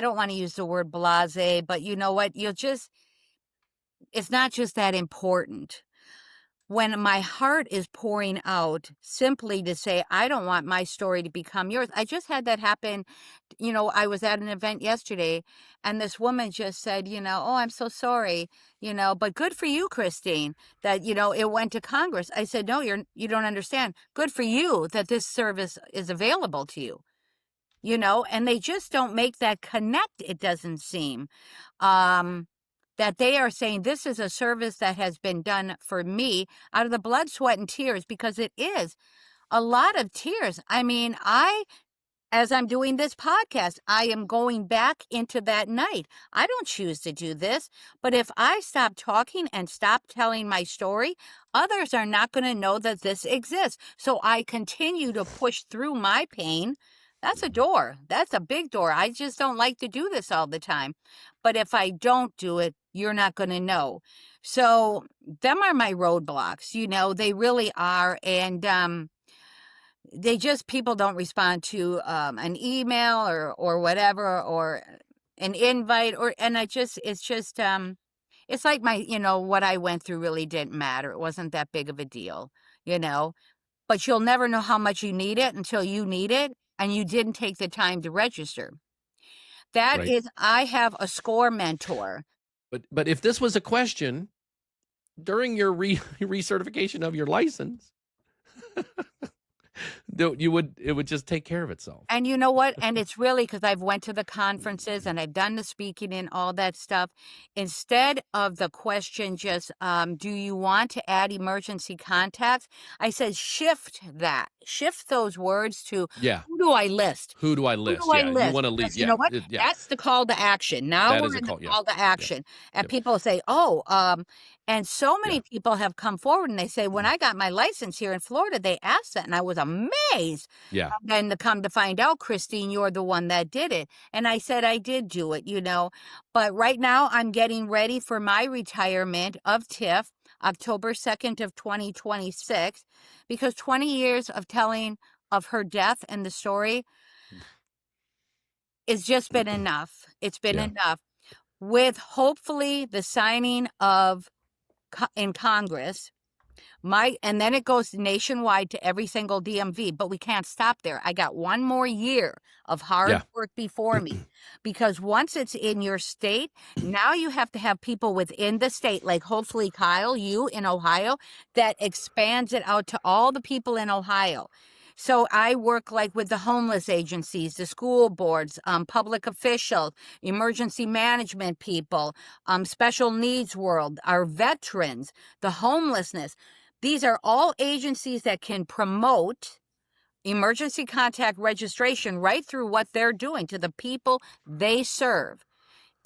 don't want to use the word blasé, but you know what? It's not just that important. When my heart is pouring out simply to say, I don't want my story to become yours. I just had that happen. I was at an event yesterday and this woman just said, oh, I'm so sorry, but good for you, Christine, that, it went to Congress. I said, no, you don't understand. Good for you that this service is available to you, and they just don't make that connect. It doesn't seem, that they are saying this is a service that has been done for me out of the blood, sweat, and tears, because it is a lot of tears. I mean, as I'm doing this podcast, I am going back into that night. I don't choose to do this, but if I stop talking and stop telling my story, others are not going to know that this exists. So I continue to push through my pain. That's a door. That's a big door. I just don't like to do this all the time. But if I don't do it, you're not going to know. So them are my roadblocks. They really are. And people don't respond to an email or whatever, or an invite, it's like what I went through really didn't matter. It wasn't that big of a deal, but you'll never know how much you need it until you need it. And you didn't take the time to register. That Right. is, I have a SCORE mentor. But if this was a question during your recertification of your license, it would just take care of itself. And you know what? And it's really because I've went to the conferences and I've done the speaking and all that stuff. Instead of the question just, do you want to add emergency contacts? I said, shift those words to, who do I list? Who do I list? You want to list. You know what? That's the call to action. Now we're in the call to action. And people say, and so many people have come forward and they say, when I got my license here in Florida, they asked that. And I was amazed. Yeah. And to come to find out, Christine, you're the one that did it. And I said, I did do it, But right now I'm getting ready for my retirement of TIFF, October 2nd of 2026, because 20 years of telling of her death and the story, it's just been enough. It's been enough. With hopefully the signing of in Congress And then it goes nationwide to every single DMV, but we can't stop there. I got one more year of hard work before me, because once it's in your state, now you have to have people within the state, like hopefully Kyle, you in Ohio, that expands it out to all the people in Ohio. So I work like with the homeless agencies, the school boards, public officials, emergency management people, special needs world, our veterans, the homelessness. These are all agencies that can promote emergency contact registration right through what they're doing to the people they serve.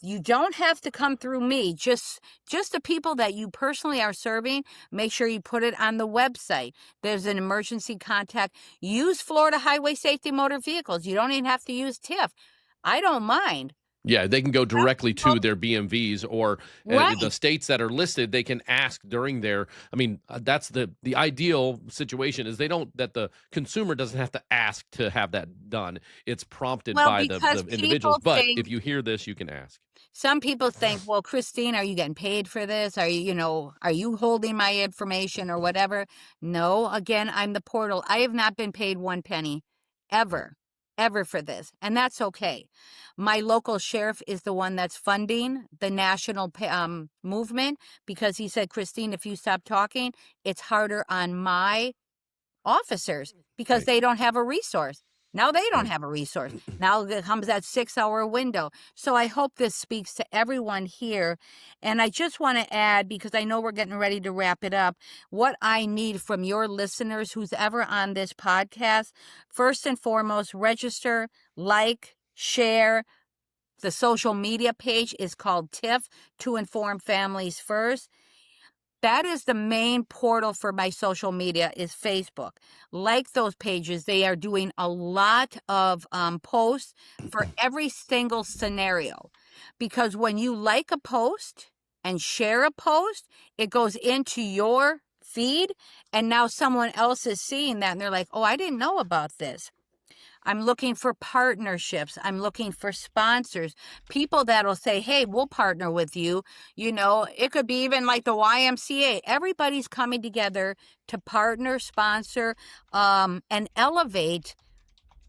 You don't have to come through me, just the people that you personally are serving. Make sure you put it on the website. There's an emergency contact. Use Florida Highway Safety Motor Vehicles. You don't even have to use TIFF. I don't mind. Yeah, they can go directly to their BMVs, or the states that are listed, they can ask during their, I mean, that's the ideal situation is that the consumer doesn't have to ask to have that done. It's prompted by the individuals. But if you hear this, you can ask. Some people think, well, Christine, are you getting paid for this? Are you holding my information or whatever? No, again, I'm the portal. I have not been paid one penny ever for this. And that's okay. My local sheriff is the one that's funding the national movement, because he said, Christine, if you stop talking, it's harder on my officers because they don't have a resource. Now they don't have a resource. Now it comes that 6-hour window. So I hope this speaks to everyone here. And I just want to add, because I know we're getting ready to wrap it up, what I need from your listeners, who's ever on this podcast, first and foremost, register, like, share. The social media page is called TIFF, To Inform Families First. That is the main portal for my social media, is Facebook. Like those pages, they are doing a lot of posts for every single scenario. Because when you like a post and share a post, it goes into your feed, and now someone else is seeing that, and they're like, oh, I didn't know about this. I'm looking for partnerships. I'm looking for sponsors, people that'll say, hey, we'll partner with you. It could be even like the YMCA. Everybody's coming together to partner, sponsor, and elevate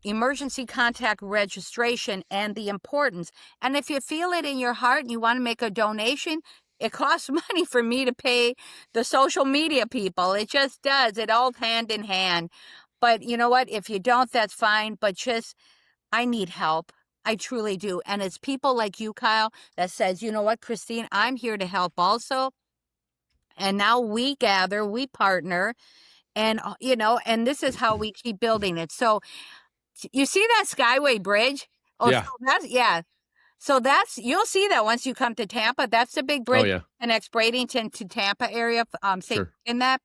emergency contact registration and the importance. And if you feel it in your heart and you want to make a donation, it costs money for me to pay the social media people. It just does. It all hand in hand. But you know what? If you don't, that's fine. But I need help. I truly do. And it's people like you, Kyle, that says, you know what, Christine, I'm here to help also. And now we gather, we partner, and, and this is how we keep building it. So you see that Skyway Bridge? Oh, yeah. So you'll see that once you come to Tampa. That's the big bridge that connects Bradenton to Tampa area. Sure. In that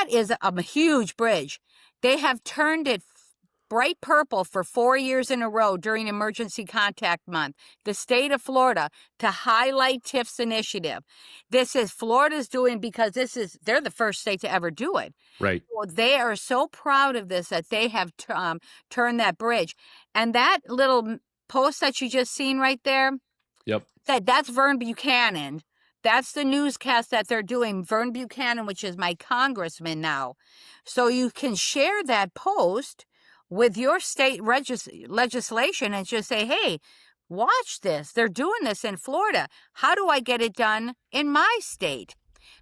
is a huge bridge. They have turned it bright purple for 4 years in a row during Emergency Contact Month, the state of Florida, to highlight TIFF's initiative. This is Florida's doing, because they're the first state to ever do it. Right. So they are so proud of this that they have turned that bridge. And that little post that you just seen right there, that's Vern Buchanan. That's the newscast that they're doing. Vern Buchanan, which is my congressman now. So you can share that post with your state legislation and just say, hey, watch this. They're doing this in Florida. How do I get it done in my state?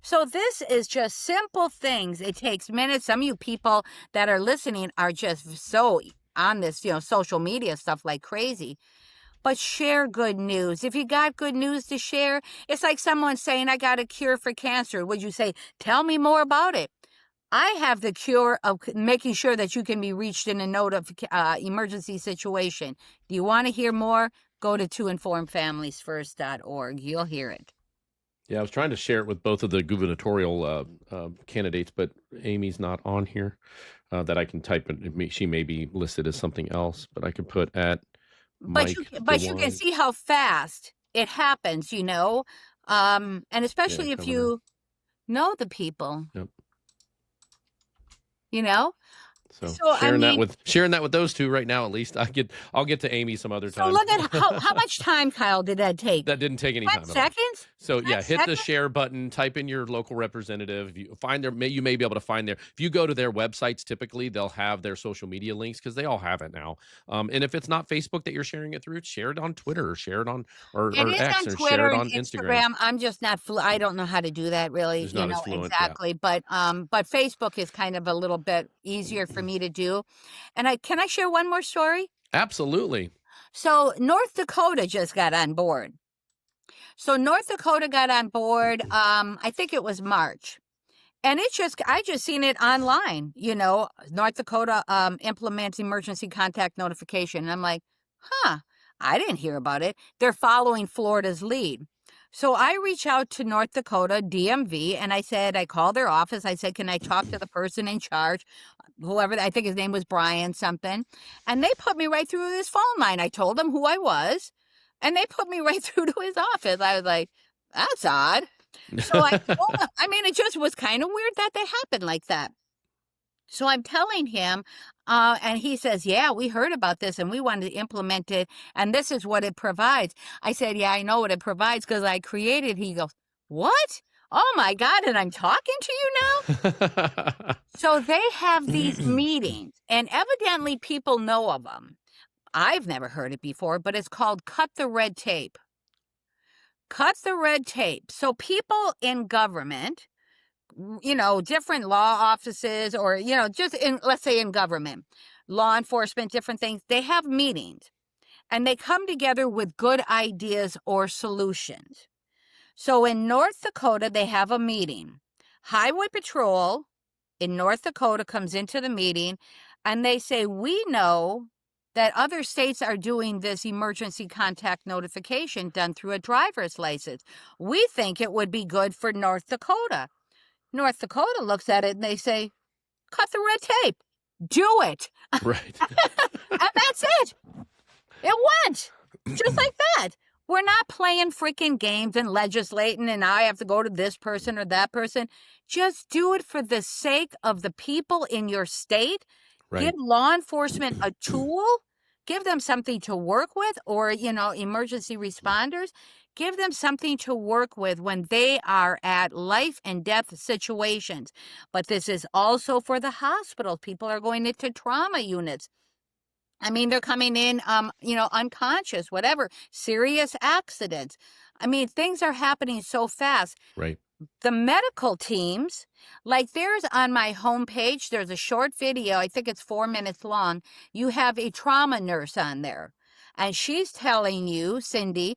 So this is just simple things. It takes minutes. Some of you people that are listening are just so on this, social media stuff like crazy. But share good news. If you got good news to share, it's like someone saying, I got a cure for cancer. Would you say, tell me more about it? I have the cure of making sure that you can be reached in a note of emergency situation. Do you want to hear more? Go to toinformfamiliesfirst.org. You'll hear it. Yeah, I was trying to share it with both of the gubernatorial candidates, but Amy's not on here that I can type it. She may be listed as something else, but I could put at Mike. But you can see how fast it happens, and especially if you know the people. Yep. So, So, I sharing mean, that with those two right now, at least I'll get to Amy some other so time. look at how much time, Kyle, did that take? That didn't take any 10 time at all. seconds? So 10 yeah, hit the seconds? share button, type in your local representative. If you find you may be able to find their, if you go to their websites, typically they'll have their social media links because they all have it now. And if it's not Facebook that you're sharing it through, share it on Twitter or share it on or It is X on or Twitter share it and on Instagram. Instagram. I'm just not I don't know how to do that really, It's not as fluent, yeah. exactly. But Facebook is kind of a little bit easier for me to do. And can I share one more story? Absolutely. So North Dakota just got on board. So North Dakota got on board, I think it was March. And I just seen it online, North Dakota implements emergency contact notification. And I'm like, I didn't hear about it. They're following Florida's lead. So I reach out to North Dakota DMV and I called their office. I said, can I talk to the person in charge? Whoever, I think his name was Brian something. And they put me right through this phone line. I told them who I was and they put me right through to his office. I was like, that's odd. So it just was kind of weird that they happened like that. So I'm telling him, and he says, yeah, we heard about this and we wanted to implement it. And this is what it provides. I said, yeah, I know what it provides because I created. He goes, what? Oh my God. And I'm talking to you now. So they have these meetings and evidently people know of them. I've never heard it before, but it's called Cut the Red Tape. Cut the red tape. So people in government, different law offices or, let's say in government, law enforcement, different things, they have meetings and they come together with good ideas or solutions. So in North Dakota, they have a meeting. Highway Patrol in North Dakota comes into the meeting and they say, we know that other states are doing this emergency contact notification done through a driver's license. We think it would be good for North Dakota. North Dakota looks at it and they say, cut the red tape. Do it. Right. And that's it. It went. Just like that. We're not playing freaking games and legislating and I have to go to this person or that person. Just do it for the sake of the people in your state. Right. Give law enforcement a tool. Give them something to work with or, emergency responders. Give them something to work with when they are at life and death situations. But this is also for the hospitals. People are going into trauma units. I mean, they're coming in, unconscious, whatever, serious accidents. I mean, things are happening so fast. Right. The medical teams, like there's on my homepage, there's a short video. I think it's 4 minutes long. You have a trauma nurse on there. And she's telling you, Cindy,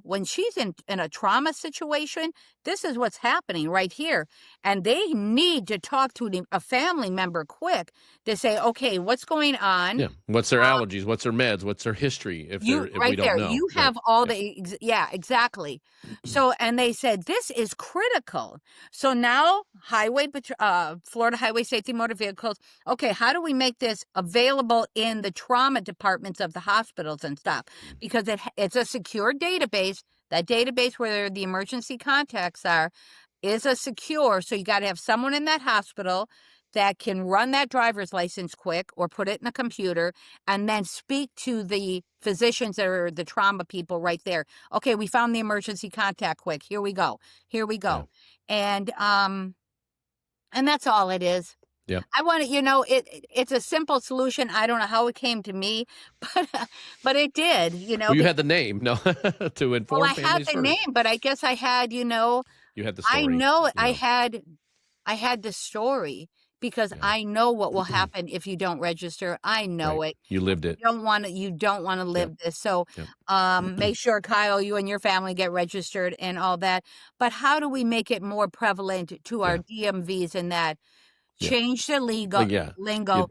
when she's in a trauma situation, this is what's happening right here. And they need to talk to a family member quick to say, okay, what's going on? Yeah. What's their allergies? What's their meds? What's their history? If we don't know. You have all exactly. So, and they said, this is critical. So now Florida Highway Safety Motor Vehicles, okay, how do we make this available in the trauma departments of the hospitals and stuff? Because it's a secure database. That database where the emergency contacts is a secure. So you got to have someone in that hospital that can run that driver's license quick or put it in a computer and then speak to the physicians or the trauma people right there. Okay, we found the emergency contact quick. Here we go. Yeah. And that's all it is. Yeah. I want to, it's a simple solution. I don't know how it came to me, but it did, Well, you had the name, no, to inform families. Well, I had the name, but I guess I had, You had the story. I know it. Yeah. I had the story because I know what will happen if you don't register. I know it. You lived it. You don't want to live this. So, make sure, Kyle, you and your family get registered and all that. But how do we make it more prevalent to our DMVs and that? Change the lingo,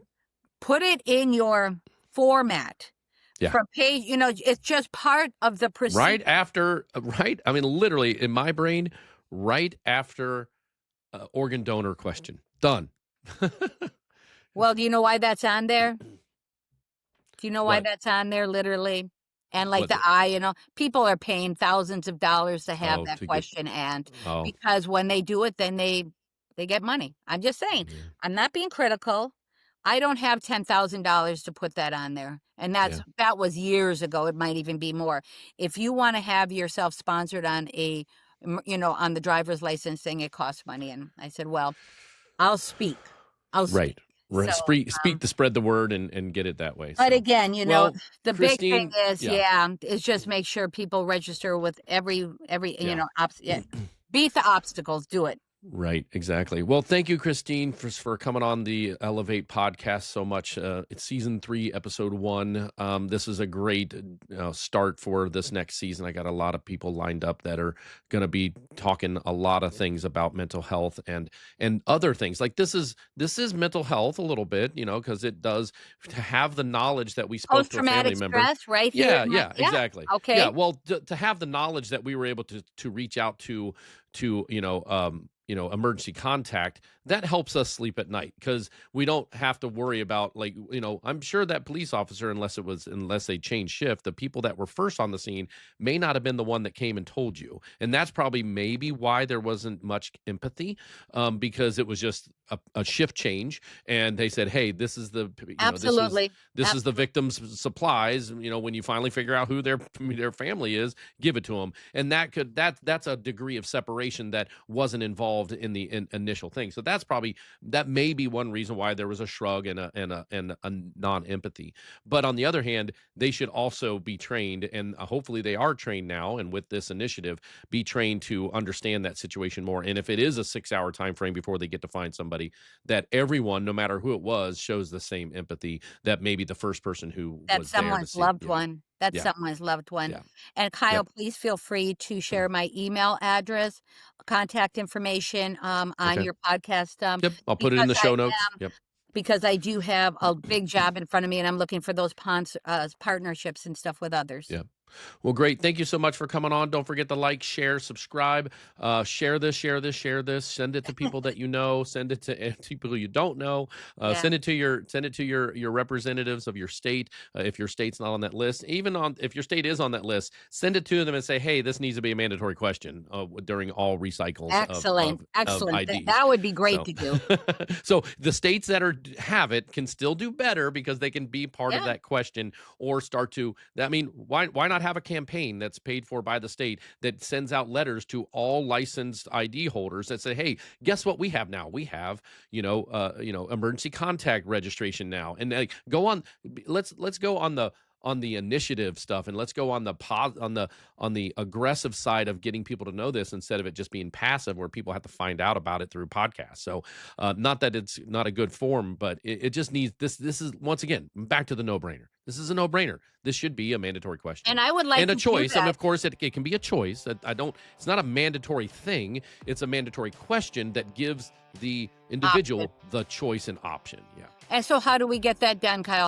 put it in your format. Yeah. From page, it's just part of the procedure. Literally in my brain, right after organ donor question. Done. Well, do you know why that's on there? Do you know why that's on there, literally? And people are paying thousands of dollars to have that question because when they do it, then they get money. I'm just saying. I'm not being critical. I don't have $10,000 to put that on there. And that was years ago. It might even be more. If you want to have yourself sponsored on on the driver's license thing, it costs money. And I said, well, I'll speak. Right. So, speak to spread the word and get it that way. But so. again, Well, the Christine, big thing is just make sure people register with every beat the obstacles, do it. Right, exactly. Well, thank you, Christine, for coming on the Elevate podcast so much. It's season 3, episode 1. This is a great start for this next season. I got a lot of people lined up that are going to be talking a lot of things about mental health and other things. Like this is memtal health a little bit, because it does to have the knowledge that we spoke to a family member. Post-traumatic stress, right? Yeah, exactly. Okay. Yeah, well, to have the knowledge that we were able to reach out to emergency contact, that helps us sleep at night because we don't have to worry about I'm sure that police officer, unless they changed shift, the people that were first on the scene may not have been the one that came and told you. And that's probably maybe why there wasn't much empathy, because it was just a shift change. And they said, hey, this is the, absolutely. This is the victim's supplies. When you finally figure out who their family is, give it to them. And that's a degree of separation that wasn't involved in the initial thing. So that may be one reason why there was a shrug and a non-empathy. But on the other hand, they should also be trained, and hopefully they are trained now, and with this initiative, be trained to understand that situation more. And if it is a 6-hour time frame before they get to find somebody, that everyone, no matter who it was, shows the same empathy that maybe the first person who was there someone's loved one. That's Yeah. someone's loved one. Yeah. And Kyle, Yep. please feel free to share my email address, contact information on Okay. your podcast. Yep, I'll put it in the show notes. Yep. Because I do have a big job in front of me, and I'm looking for those partnerships and stuff with others. Yeah. Well, great. Thank you so much for coming on. Don't forget to like, share, subscribe, share this. Send it to people that you know. Send it to people you don't know. Send it to your representatives of your state. If your state's not on that list, if your state is on that list, send it to them and say, hey, this needs to be a mandatory question during all recycles. Excellent. Of IDs. That would be great to do. So the states that have it can still do better because they can be part of that question or start to. Why not have a campaign that's paid for by the state that sends out letters to all licensed ID holders that say, hey, guess what we have now? We have, emergency contact registration now. And go on. Let's go on the initiative stuff, and let's go on the aggressive side of getting people to know this instead of it just being passive where people have to find out about it through podcasts. So not that it's not a good form, but it just needs this is, once again, back to the no-brainer. This is a no-brainer. This should be a mandatory question. And I would like and to a choice. do that. And of course it can be a choice. It's not a mandatory thing. It's a mandatory question that gives the individual the choice and option. Yeah. And so how do we get that done, Kyle?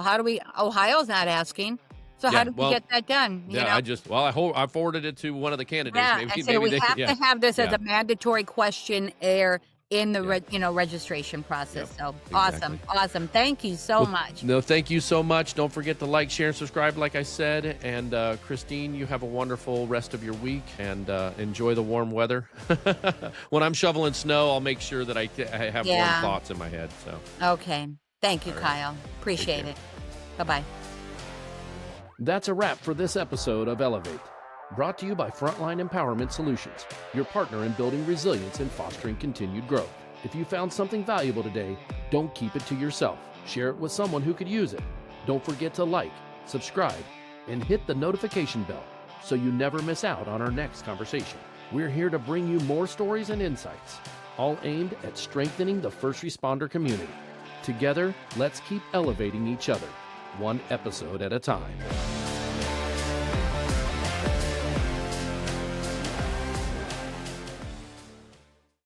Ohio's not asking. So how do we get that done? I forwarded it to one of the candidates. Yeah, we have to have this as a mandatory questionnaire in the registration process. Yep, so exactly. Awesome. Thank you so much. No, thank you so much. Don't forget to like, share, and subscribe, like I said. And Christine, you have a wonderful rest of your week, and enjoy the warm weather. When I'm shoveling snow, I'll make sure that I have warm thoughts in my head. So okay, thank you, Kyle. Appreciate it. Bye-bye. That's a wrap for this episode of Elevate. Brought to you by Frontline Empowerment Solutions, your partner in building resilience and fostering continued growth. If you found something valuable today, don't keep it to yourself. Share it with someone who could use it. Don't forget to like, subscribe, and hit the notification bell so you never miss out on our next conversation. We're here to bring you more stories and insights, all aimed at strengthening the first responder community. Together, let's keep elevating each other, one episode at a time.